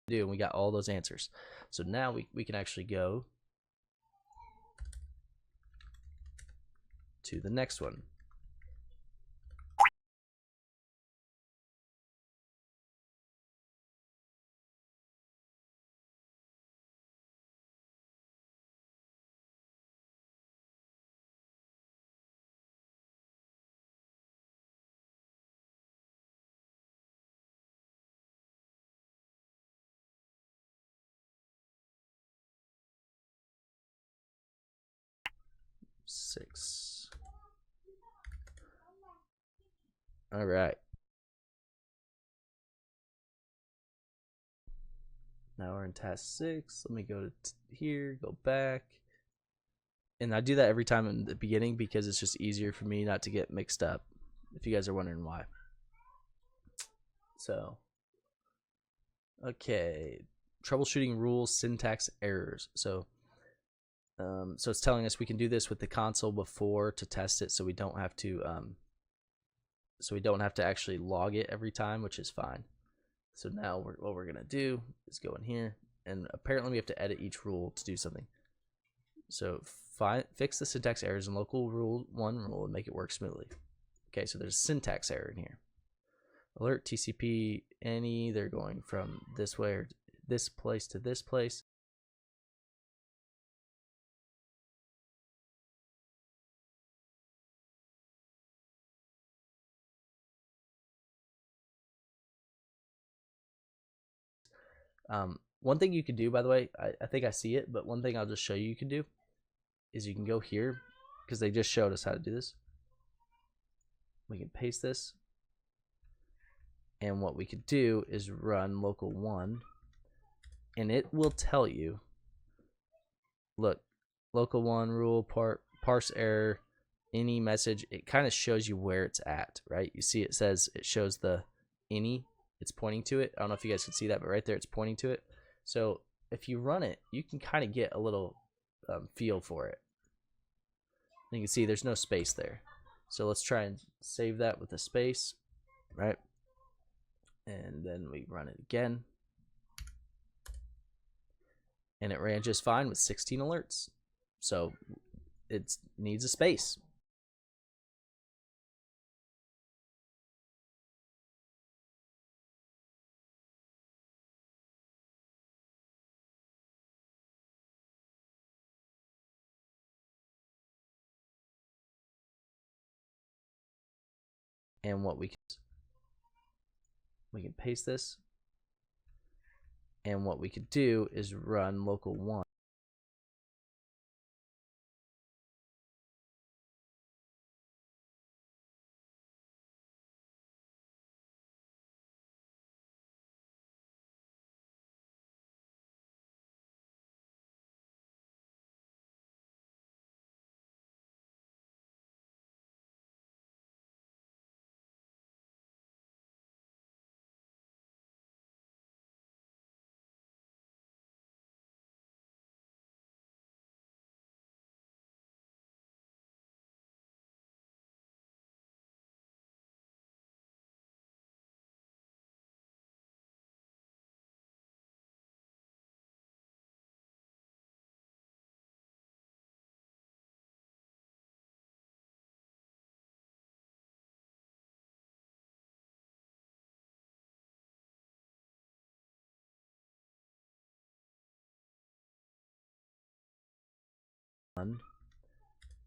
And we got all those answers. So now we can actually go to the next one. Six. All right. Now we're in task 6. Let me go to here, go back. And I do that every time in the beginning because it's just easier for me not to get mixed up, if you guys are wondering why. So, okay. Troubleshooting rules, syntax errors. So it's telling us we can do this with the console before to test it, so we don't have to actually log it every time, which is fine. So now what we're gonna do is go in here, and apparently we have to edit each rule to do something. So fix the syntax errors in local rule 1 rule and make it work smoothly. Okay, so there's a syntax error in here. Alert TCP any, they're going from this way or this place to this place. One thing you can do, by the way, I think I see it, but one thing I'll just show you can do is you can go here, because they just showed us how to do this. We can paste this, And what we could do is run local 1, and it will tell you, look, local 1 rule parse error any message. It kind of shows you where it's at, right? You see it says, it shows the any, it's pointing to it. I don't know if you guys can see that, but right there it's pointing to it. So if you run it, you can kind of get a little feel for it. You can see there's no space there. So let's try and save that with a space, right? And then we run it again. And it ran just fine with 16 alerts. So it needs a space. And what we can paste this, and what we could do is run local 1.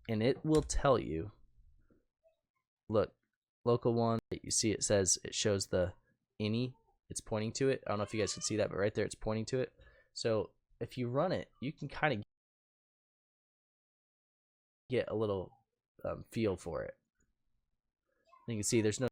And it will tell you, look, local 1, you see it says, it shows the any, it's pointing to it. I don't know if you guys can see that, but right there it's pointing to it. So if you run it, you can kind of get a little feel for it. You can see there's no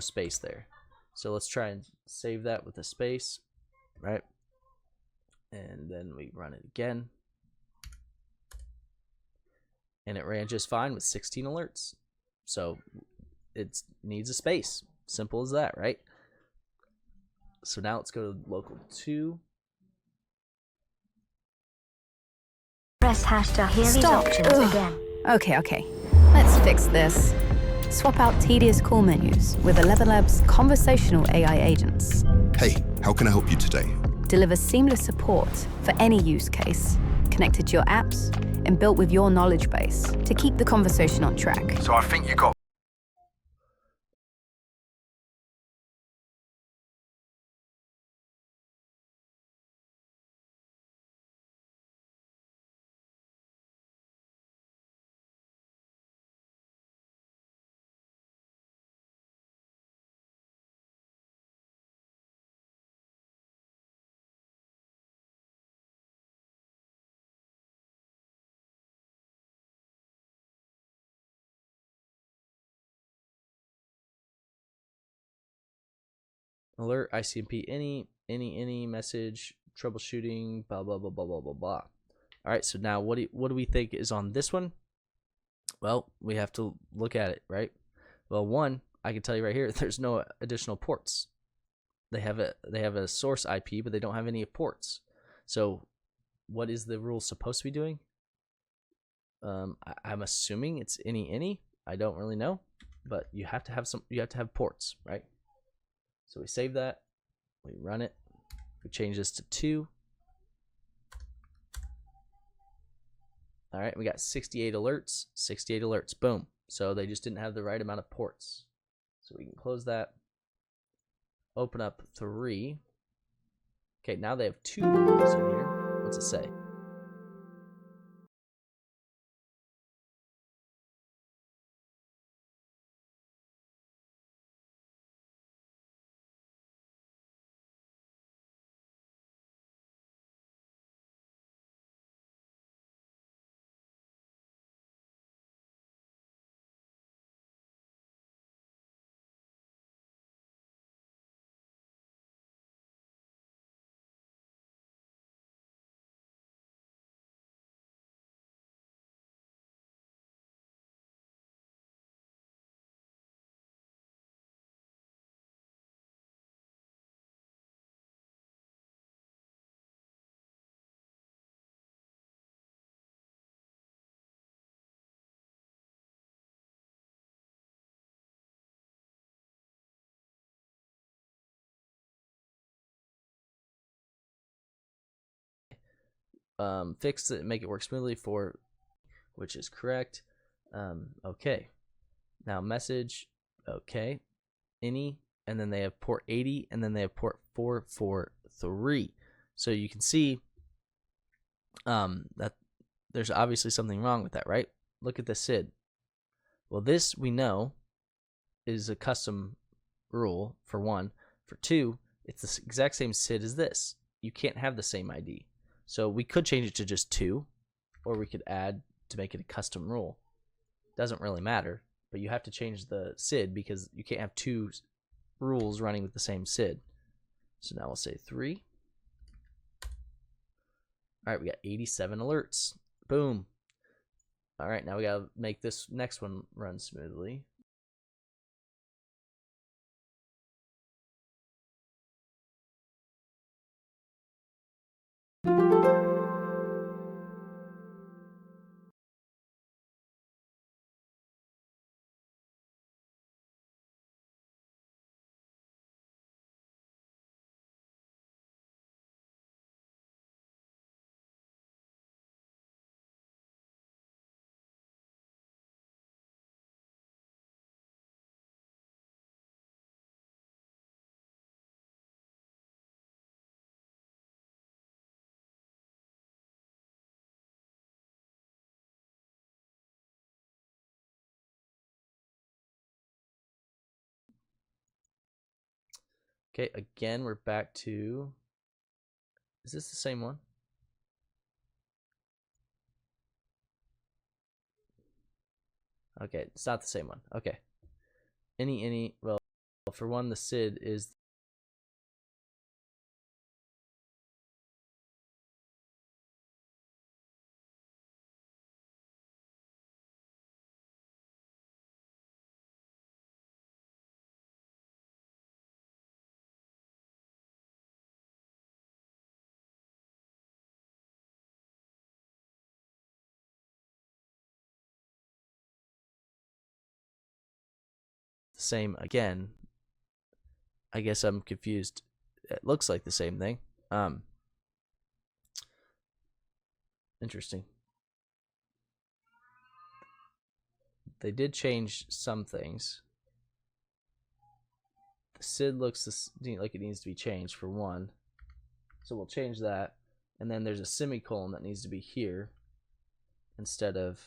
space there. So let's try and save that with a space, right? And then we run it again. And it ran just fine with 16 alerts. So it needs a space. Simple as that, right? So now let's go to local 2. Press hash to hear these Stop. options Ugh. again. Okay. Let's fix this. Swap out tedious call menus with ElevenLabs conversational AI agents. Hey, how can I help you today? Deliver seamless support for any use case, connected to your apps and built with your knowledge base to keep the conversation on track. So I think you got... Alert ICMP any message, troubleshooting, blah blah blah blah blah blah blah. All right, so now what do we think is on this one? Well, we have to look at it, right? Well, one, I can tell you right here, there's no additional ports. They have a source IP, but they don't have any ports. So what is the rule supposed to be doing? I'm assuming it's any. I don't really know, but you have to have ports, right? So we save that, we run it, we change this to 2. All right, we got 68 alerts, boom. So they just didn't have the right amount of ports. So we can close that, open up 3, Okay, now they have 2 rules in here. What's it say? Fix it, make it work smoothly for, which is correct. Okay. Now message, okay. Any, and then they have port 80, and then they have port 443. So you can see that there's obviously something wrong with that, right? Look at the SID. Well, this we know is a custom rule, for one. For two, it's the exact same SID as this. You can't have the same ID. So we could change it to just 2, or we could add to make it a custom rule. Doesn't really matter, but you have to change the SID because you can't have 2 rules running with the same SID. So now we'll say 3. All right, we got 87 alerts. Boom. All right, now we gotta make this next one run smoothly. Okay, again, we're back to, is this the same one? Okay, it's not the same one. Okay. Any, well, for one, the SID is the same again. I guess I'm confused. It looks like the same thing. Interesting. They did change some things. The SID looks like it needs to be changed, for one. So we'll change that. And then there's a semicolon that needs to be here instead of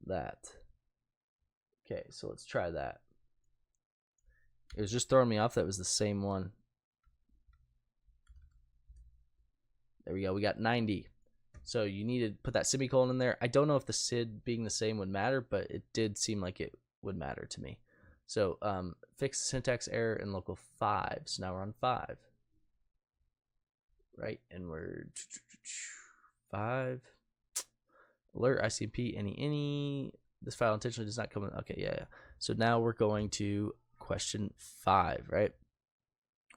that. Okay, so let's try that. It was just throwing me off that it was the same one. There we go. We got 90. So you need to put that semicolon in there. I don't know if the SID being the same would matter, but it did seem like it would matter to me. So fix the syntax error in local 5. So now we're on 5. Right? And we're 5. Alert ICP any. This file intentionally does not come in. Okay, yeah. So now we're going to question 5, right?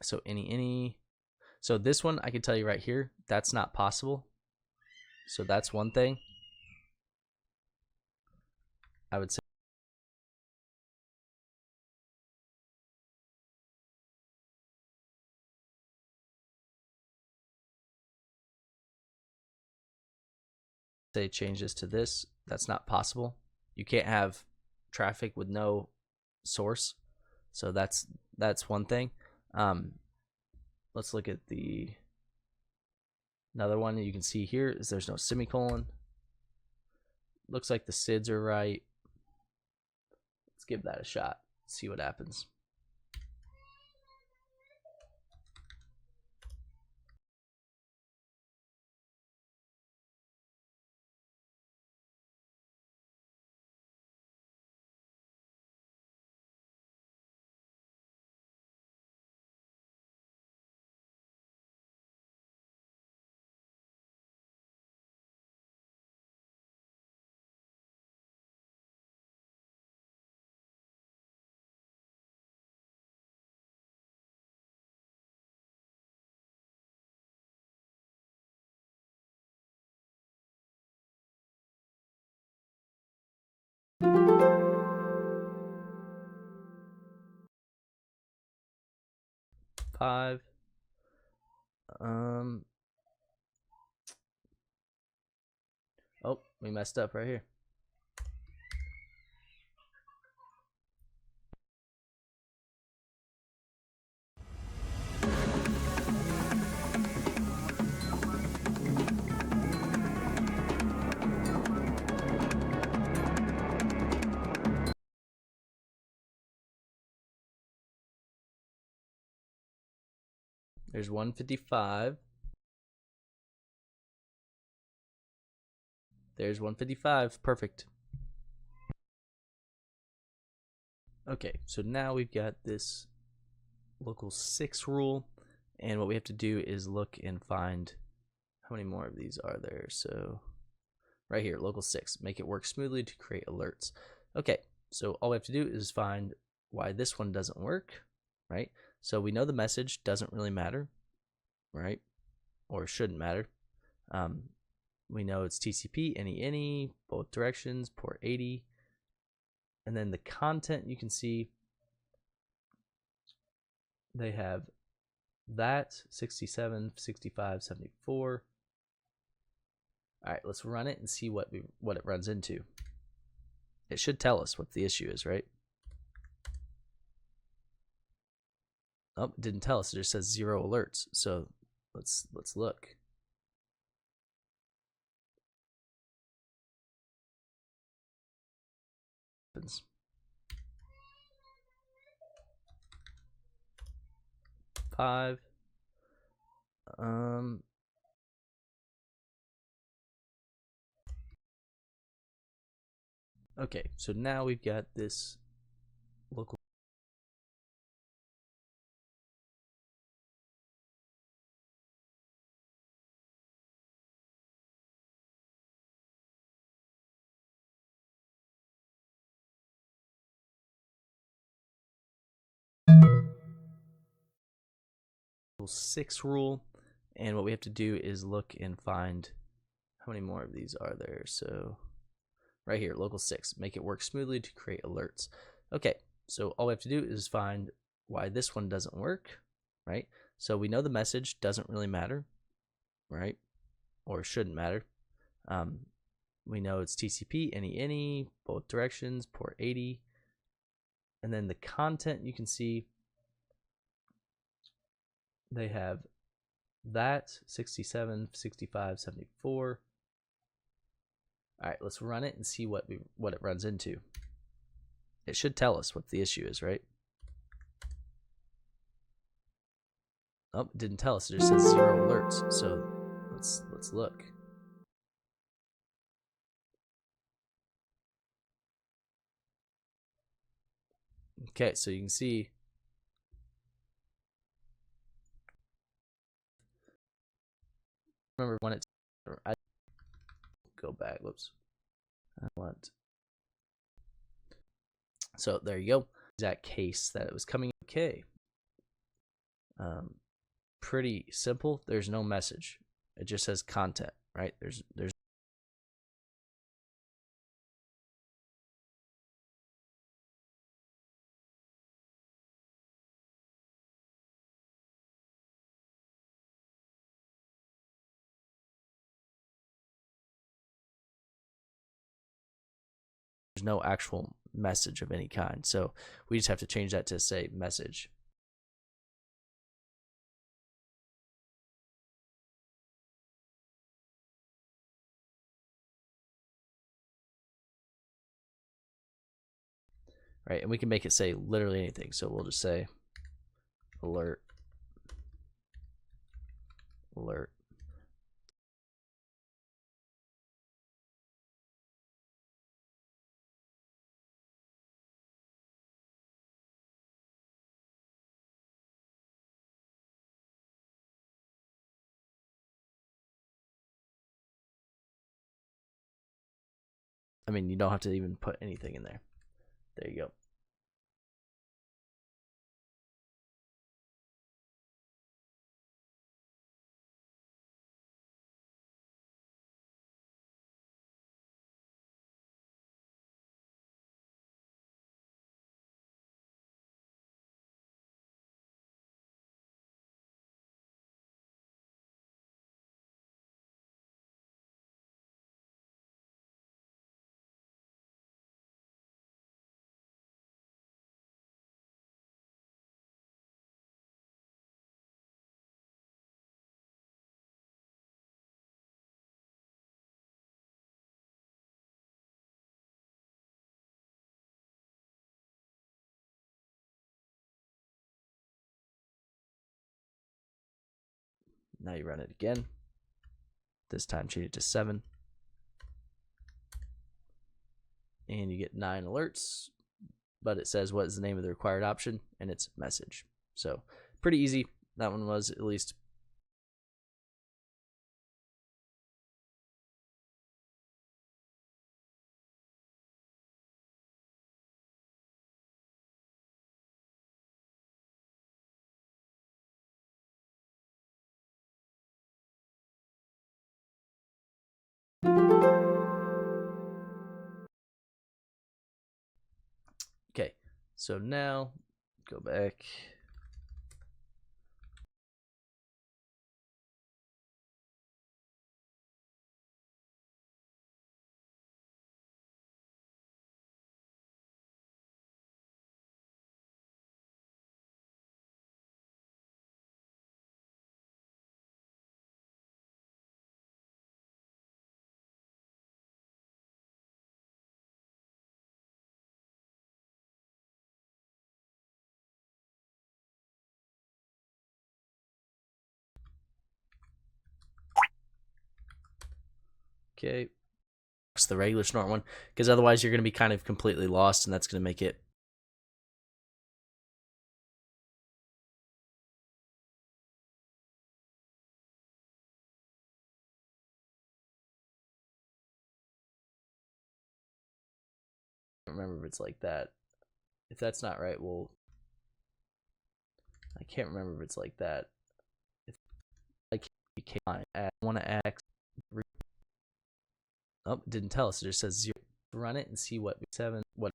So any. So this one, I can tell you right here, that's not possible. So that's one thing. I would say change this to this. That's not possible. You can't have traffic with no source. So that's one thing. Let's look at another one you can see here is there's no semicolon. Looks like the SIDs are right. Let's give that a shot. See what happens. Five. Oh, we messed up right here. There's 155. There's 155. Perfect. Okay, so now we've got this local 6 rule, and what we have to do is look and find how many more of these are there. So right here, local 6, make it work smoothly to create alerts. Okay, so all we have to do is find why this one doesn't work, right? So we know the message doesn't really matter, right? Or shouldn't matter. We know it's TCP, any, both directions, port 80. And then the content, you can see they have that 67, 65, 74. All right, let's run it and see what it runs into. It should tell us what the issue is, right? Oh, it didn't tell us. It just says 0 alerts. So let's look. Five. Okay, so now we've got this local local 6 rule, and what we have to do is look and find how many more of these are there. So right here, local 6, make it work smoothly to create alerts. Okay, so all we have to do is find why this one doesn't work, right? So we know the message doesn't really matter, right? Or shouldn't matter. We know it's TCP, any, both directions, port 80. And then the content, you can see they have that 67, 65, 74. All right, let's run it and see what it runs into. It should tell us what the issue is, right? Oh, it didn't tell us. It just says 0 alerts. So let's look. Okay, so you can see remember when it's I go back. Whoops. I want. So there you go. Exact case that it was coming. Okay. Pretty simple. There's no message. It just says content. right? There's no actual message of any kind. So we just have to change that to say message. Right, and we can make it say literally anything. So we'll just say alert, alert. I mean, you don't have to even put anything in there. There you go. Now you run it again. This time change it to 7. And you get 9 alerts, but it says what is the name of the required option, and it's message. So pretty easy. That one was at least. Okay, so now go back. Okay, it's the regular Snort one, because otherwise you're going to be kind of completely lost, and that's going to make it remember if it's like that. If that's not right, well, I can't remember if it's like that. If I can't, I want to ask. Oh, it didn't tell us. It just says 0. Run it and see what 7 what.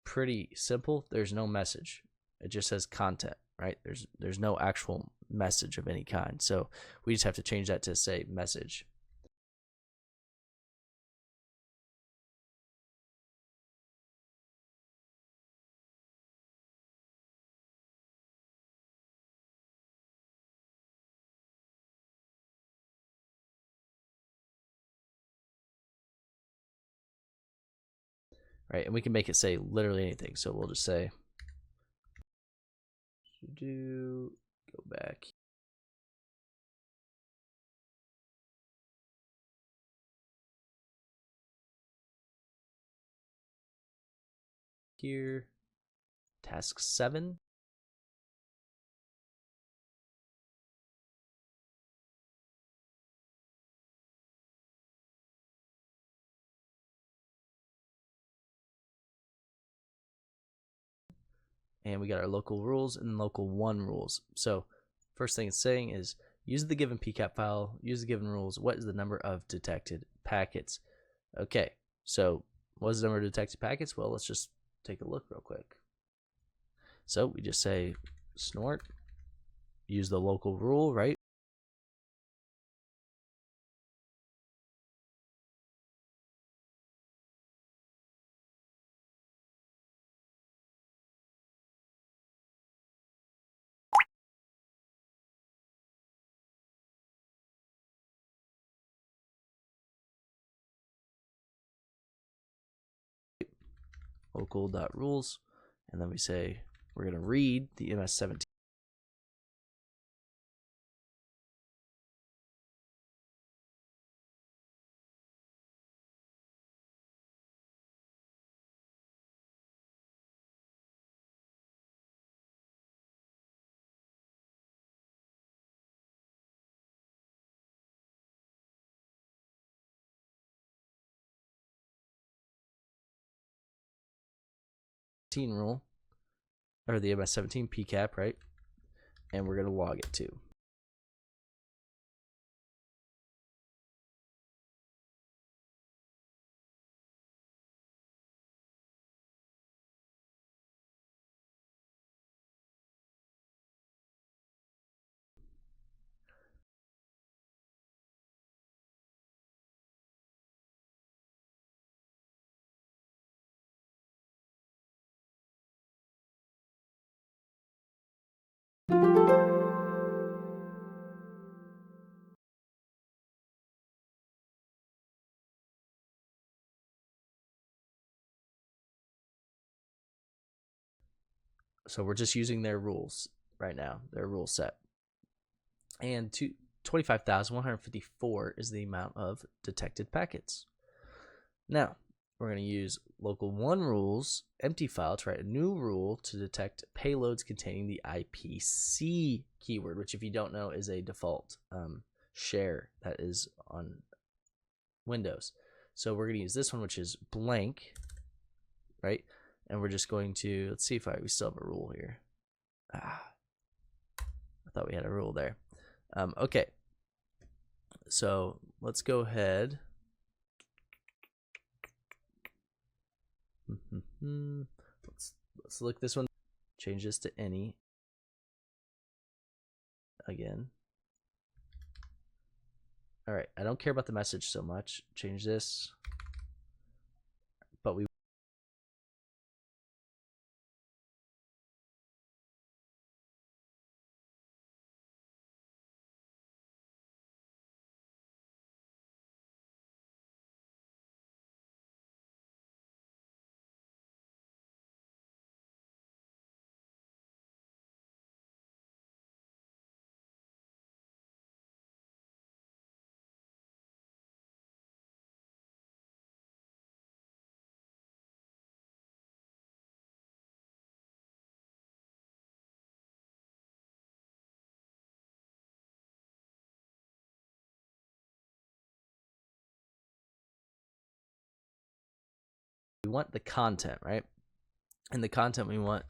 Pretty simple. There's no message. It just says content, right? There's no actual message of any kind. So we just have to change that to say message. right? And we can make it say literally anything. So we'll just say, go back. Here, task 7. And we got our local rules and local 1 rules. So first thing it's saying is use the given PCAP file, use the given rules. What is the number of detected packets? Okay, so what is the number of detected packets? Well, let's just take a look real quick. So we just say snort, use the local rule, right? Local.rules, and then we say we're going to read the MS-17. Rule, or the MS-17 PCAP, right? And we're going to log it too. So we're just using their rules right now, their rule set. And 25,154 is the amount of detected packets. Now, we're going to use local 1 rules empty file to write a new rule to detect payloads containing the IPC keyword, which if you don't know is a default share that is on Windows. So we're going to use this one, which is blank, right? And we're just going to, let's see if we still have a rule here. I thought we had a rule there. Okay, so let's go ahead. Let's look this one. Change this to any. Again. All right, I don't care about the message so much. Change this. But we want the content, right? And the content we want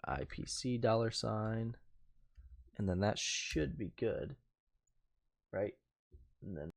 IPC $. and then that should be good, right? And then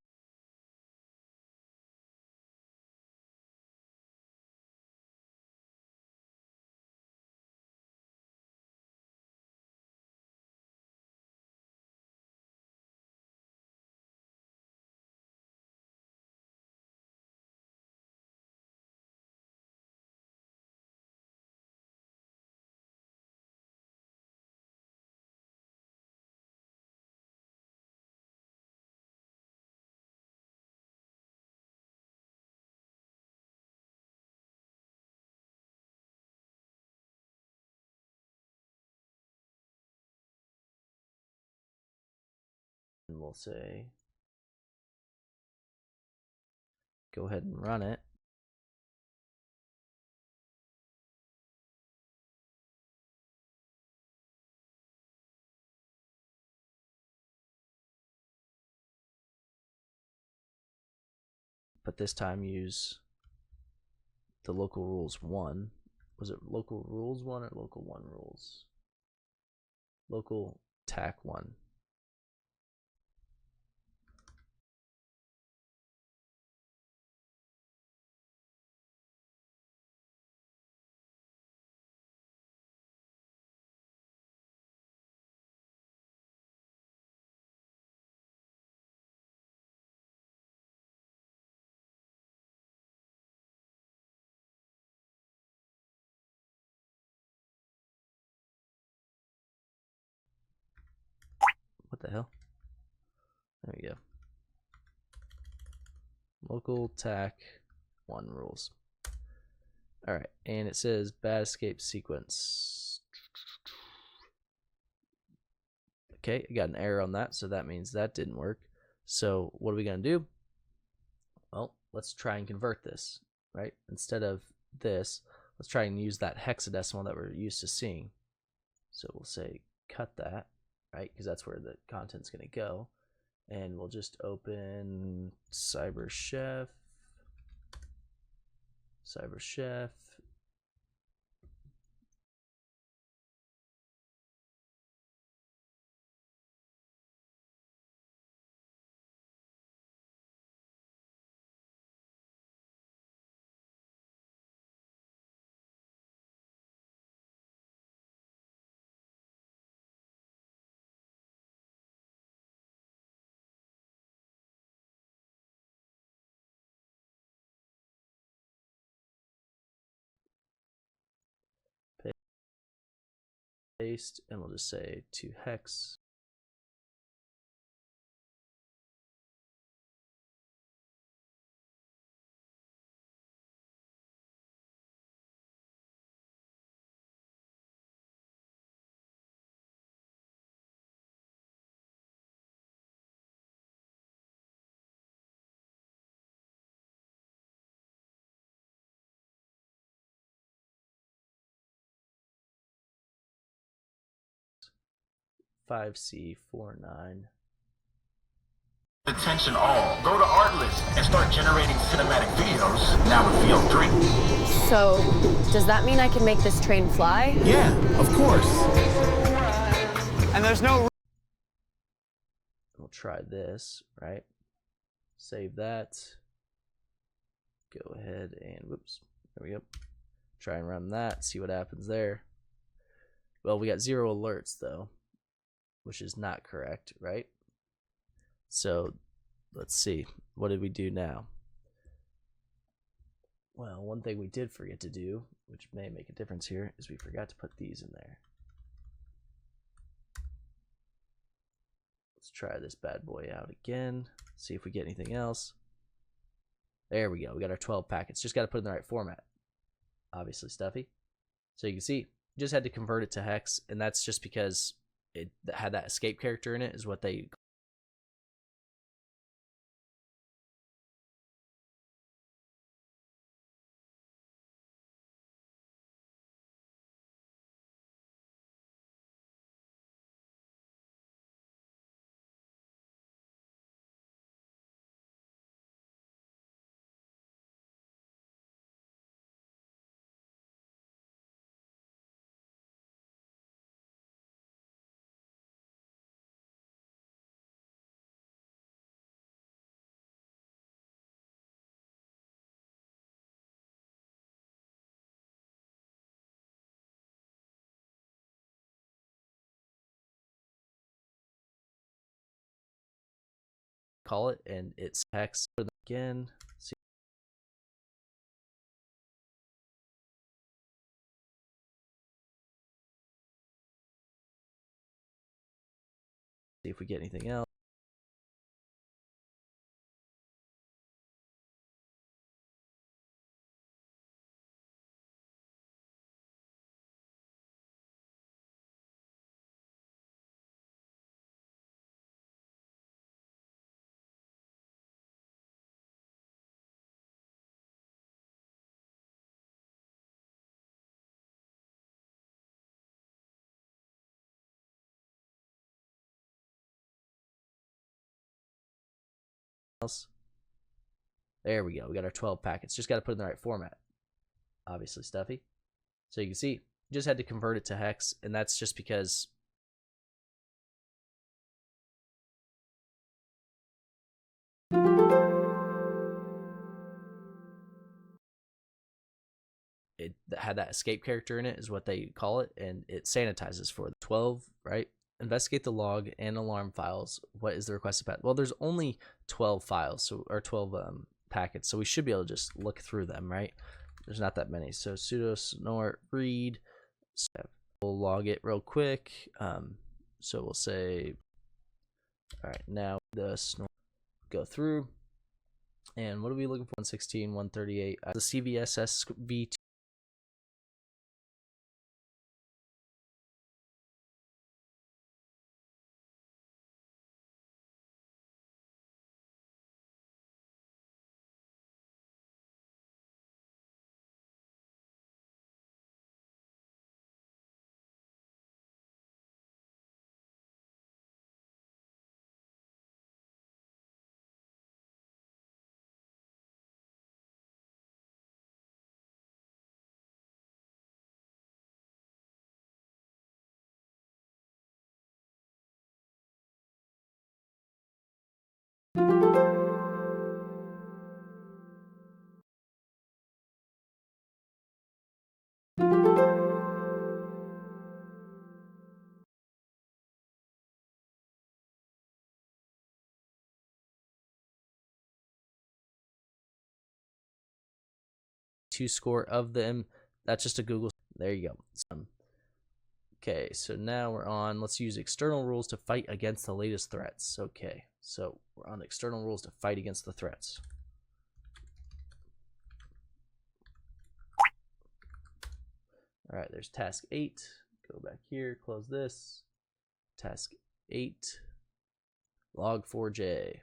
we'll say go ahead and run it. But this time use the local rules 1. Was it local rules 1 or local 1 rules? Local tac 1. What the hell? There we go. Local tac 1 rules. Alright, and it says bad escape sequence. Okay, I got an error on that, so that means that didn't work. So what are we going to do? Well, let's try and convert this, right? Instead of this, let's try and use that hexadecimal that we're used to seeing. So we'll say cut that, right? Because that's where the content's going to go. And we'll just open CyberChef. CyberChef. Paste, and we'll just say to hex. $5C49. Attention all, go to Artlist and start generating cinematic videos now with VO3. So, does that mean I can make this train fly? Yeah, of course. And there's no... We'll try this, right? Save that. Go ahead and, whoops, there we go. Try and run that, see what happens there. Well, we got 0 alerts though, which is not correct, right? So let's see, what did we do now? Well, one thing we did forget to do, which may make a difference here, is we forgot to put these in there. Let's try this bad boy out again, see if we get anything else. There we go, we got our 12 packets. Just got to put it in the right format. Obviously stuffy. So you can see, just had to convert it to hex, and that's just because it had that escape character in it, is what they call it, and it's hex again. See if we get anything else. There we go. We got our 12 packets. Just got to put it in the right format. Obviously, Stuffy. So you can see, just had to convert it to hex, and that's just because it had that escape character in it, is what they call it, and it sanitizes for 12, right? Investigate the log and alarm files. What is the requested path? Well, there's only 12 files, so or 12 packets, so we should be able to just look through them, right? There's not that many. So sudo snort read. We'll log it real quick. So we'll say, all right, now the snort go through, and what are we looking for? 116, 138. The CVSS v2. Score of them. That's just a Google. There you go. Okay, so now we're on. Let's use external rules to fight against the latest threats. Okay, so we're on external rules to fight against the threats. All right, there's task 8. Go back here, close this. Task 8, log4j.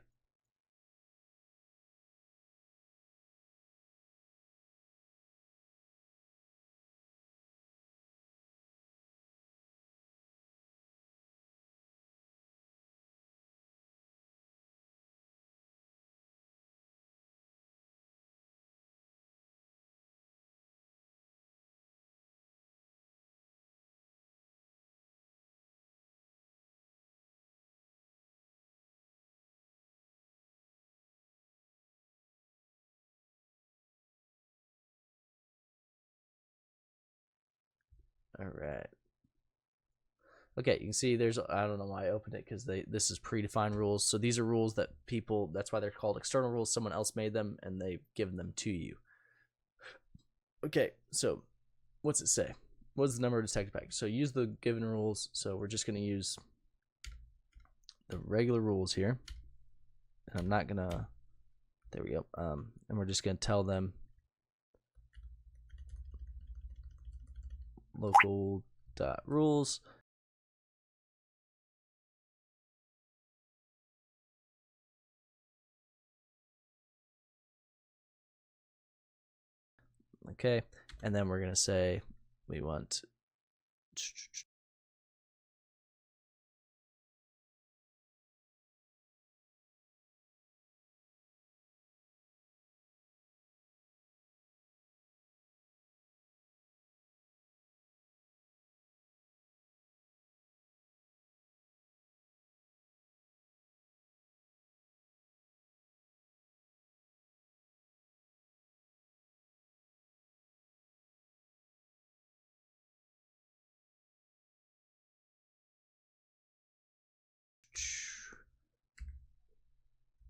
All right. Okay, you can see there's, I don't know why I opened it, because this is predefined rules. So these are rules that people, that's why they're called external rules. Someone else made them and they've given them to you. Okay, so what's it say? What's the number of detected packets? So use the given rules. So we're just going to use the regular rules here. And I'm not going to, there we go. And we're just going to tell them local.rules. Okay, and then we're going to say we want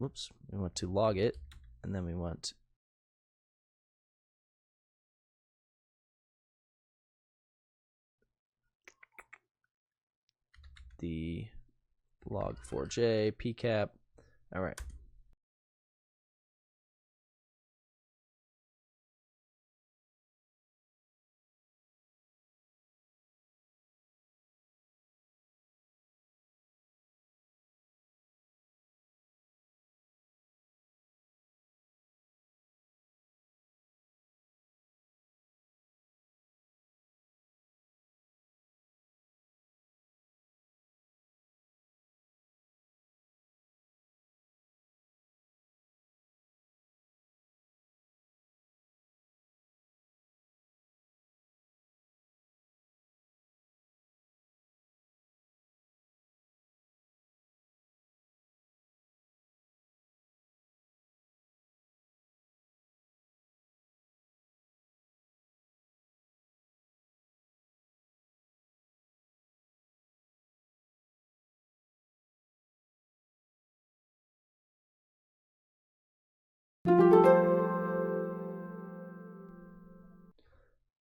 whoops, we want to log it, and then we want the log4j pcap. All right.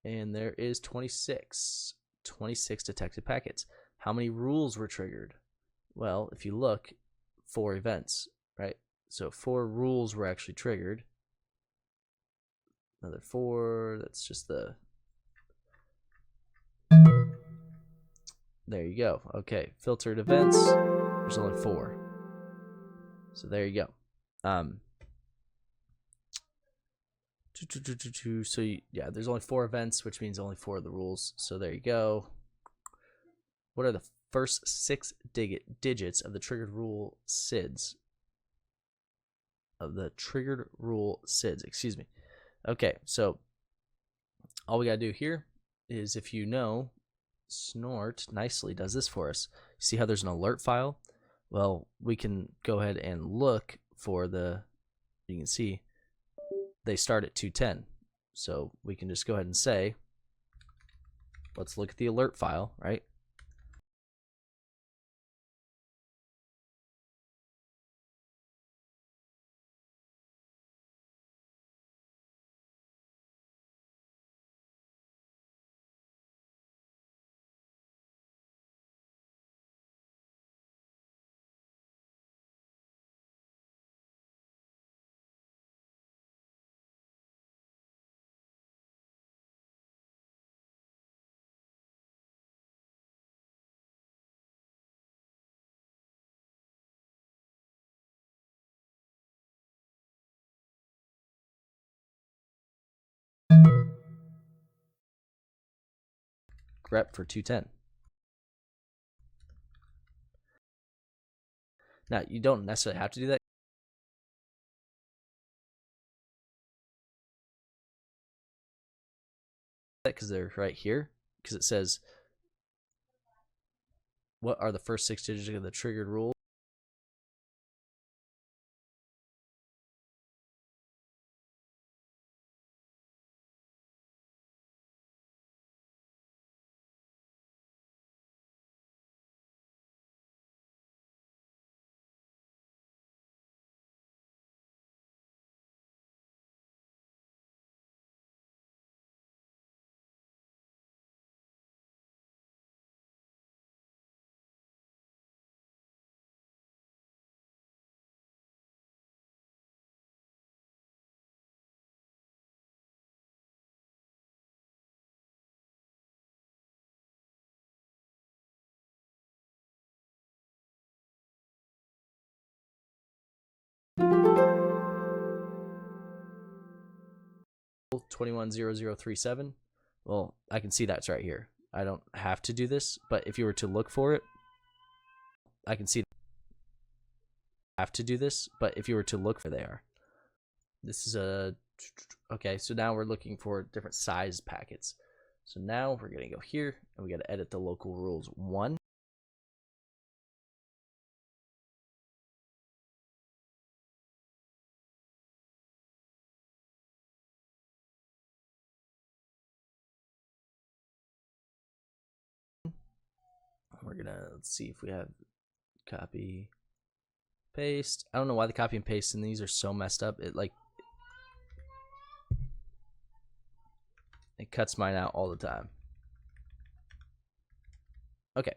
And there is 26 detected packets. How many rules were triggered? Well, if you look, 4 events, right? So 4 rules were actually triggered. Another 4, that's just the... There you go. Okay, filtered events, there's only 4. So there you go. So yeah, there's only 4 events, which means only 4 of the rules. So there you go. What are the first 6 digits of the triggered rule SIDS? Excuse me. Okay, so all we gotta do here is, if you know, Snort nicely does this for us. See how there's an alert file? Well, we can go ahead and look for the, you can see they start at 210. So we can just go ahead and say, let's look at the alert file, right? Grep for 210. Now, you don't necessarily have to do that, because they're right here, because it says what are the first 6 digits of the triggered rule. $210037. Well, I can see that's right here. I don't have to do this, but if you were to look for it, I can see. Have to do this, but if you were to look for, they are. This is a okay. So now we're looking for different size packets. So now we're gonna go here and we gotta edit the local rules 1. We're gonna, let's see if we have copy. Paste. I don't know why the copy and paste in these are so messed up. It cuts mine out all the time. Okay.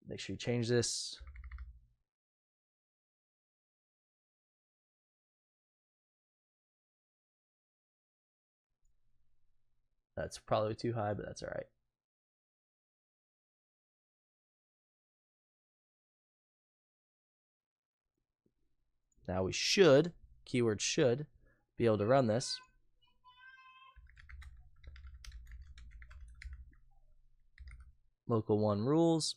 Make sure you change this. That's probably too high, but that's all right. Now we should, keyword should, be able to run this. Local 1 rules.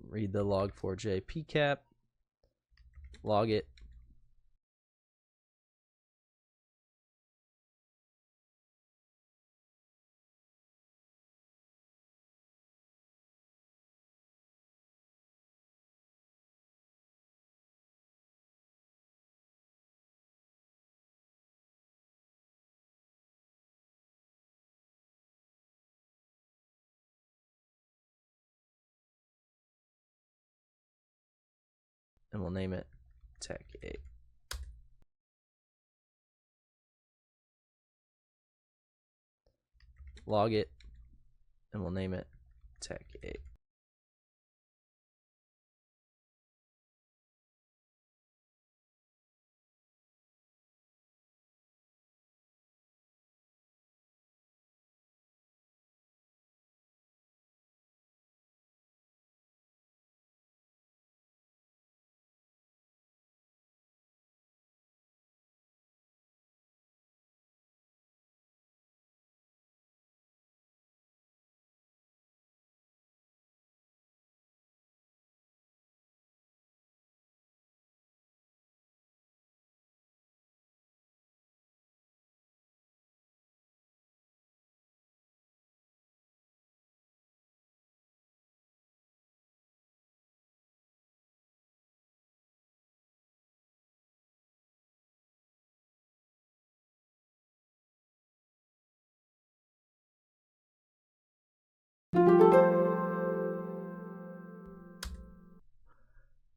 Read the log4j pcap. Log it. And we'll name it Tech 8. Log it, and we'll name it Tech 8.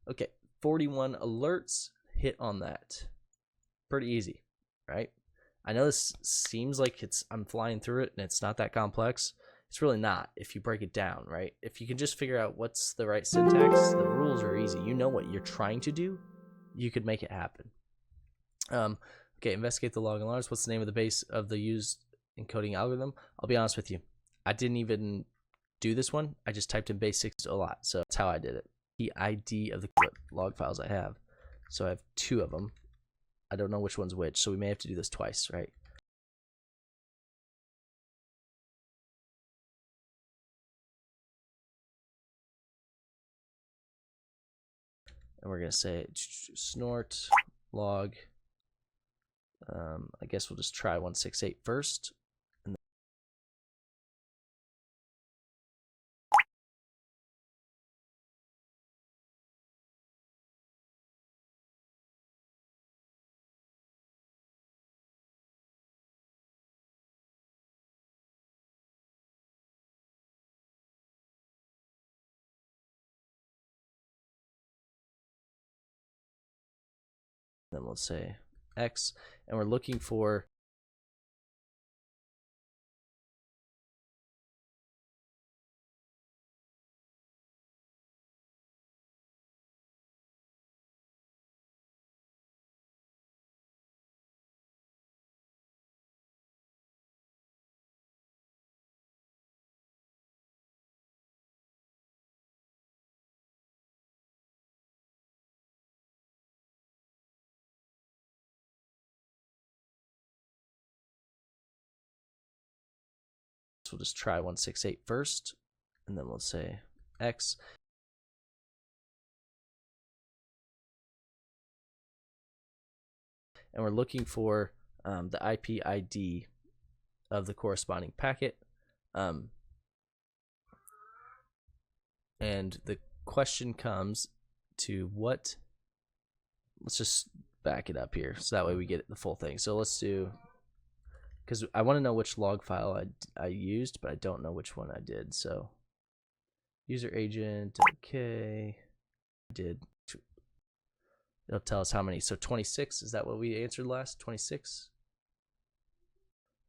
Okay, 41 alerts, hit on that. Pretty easy, right? I know this seems like I'm flying through it and it's not that complex. It's really not if you break it down, right? If you can just figure out what's the right syntax, the rules are easy. You know what you're trying to do, you could make it happen. Okay, investigate the log alarms. What's the name of the base of the used encoding algorithm? I'll be honest with you. I didn't even do this one. I just typed in base6 a lot, so that's how I did it. The ID of the log files I have. So I have 2 of them. I don't know which one's which, so we may have to do this twice, right? And we're going to say snort log. I guess we'll just try 168 first. And then we'll say X, and we're looking for we'll just try 168 first, and then we'll say X. And we're looking for the IP ID of the corresponding packet. And the question comes to what, let's just back it up here so that way we get the full thing. So let's do, because I want to know which log file I used, but I don't know which one I did. So user agent, okay, did, it'll tell us how many. So 26, is that what we answered last? 26?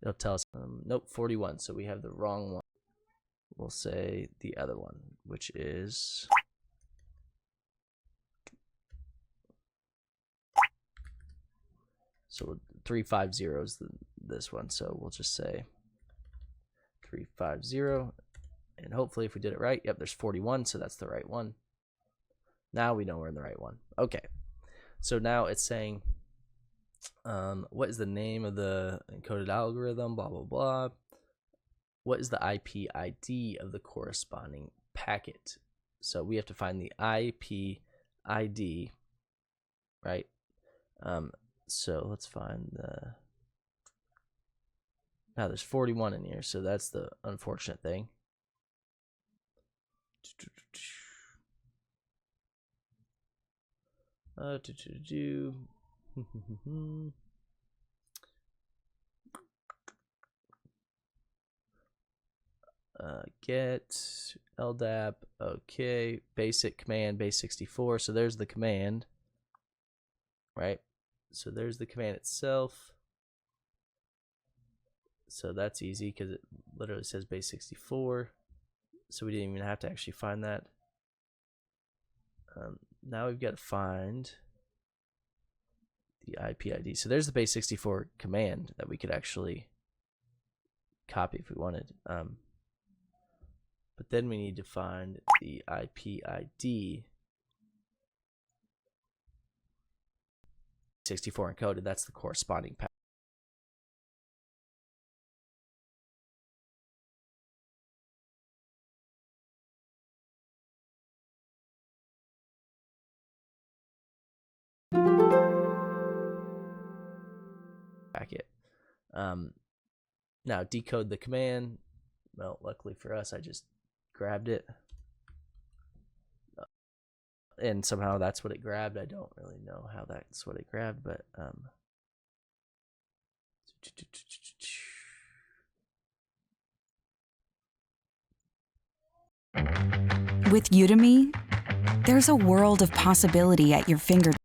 It'll tell us, nope, 41. So we have the wrong one. We'll say the other one, which is so 350 is this one. So we'll just say 350, and hopefully if we did it right, yep, there's 41, so that's the right one. Now we know we're in the right one. Okay, so now it's saying what is the name of the encoded algorithm, blah blah blah. What is the IP ID of the corresponding packet? So we have to find the IP ID, right? So let's find the, now there's 41 in here, so that's the unfortunate thing. Get LDAP, okay, basic command, base64. So there's the command, right? So there's the command itself. So that's easy because it literally says base64. So we didn't even have to actually find that. Now we've got to find the IP ID. So there's the base64 command that we could actually copy if we wanted. But then we need to find the IP ID. 64 encoded, that's the corresponding packet. Now decode the command. Well, luckily for us, I just grabbed it. And somehow that's what it grabbed. I don't really know how that's what it grabbed, but With Udemy, there's a world of possibility at your fingertips.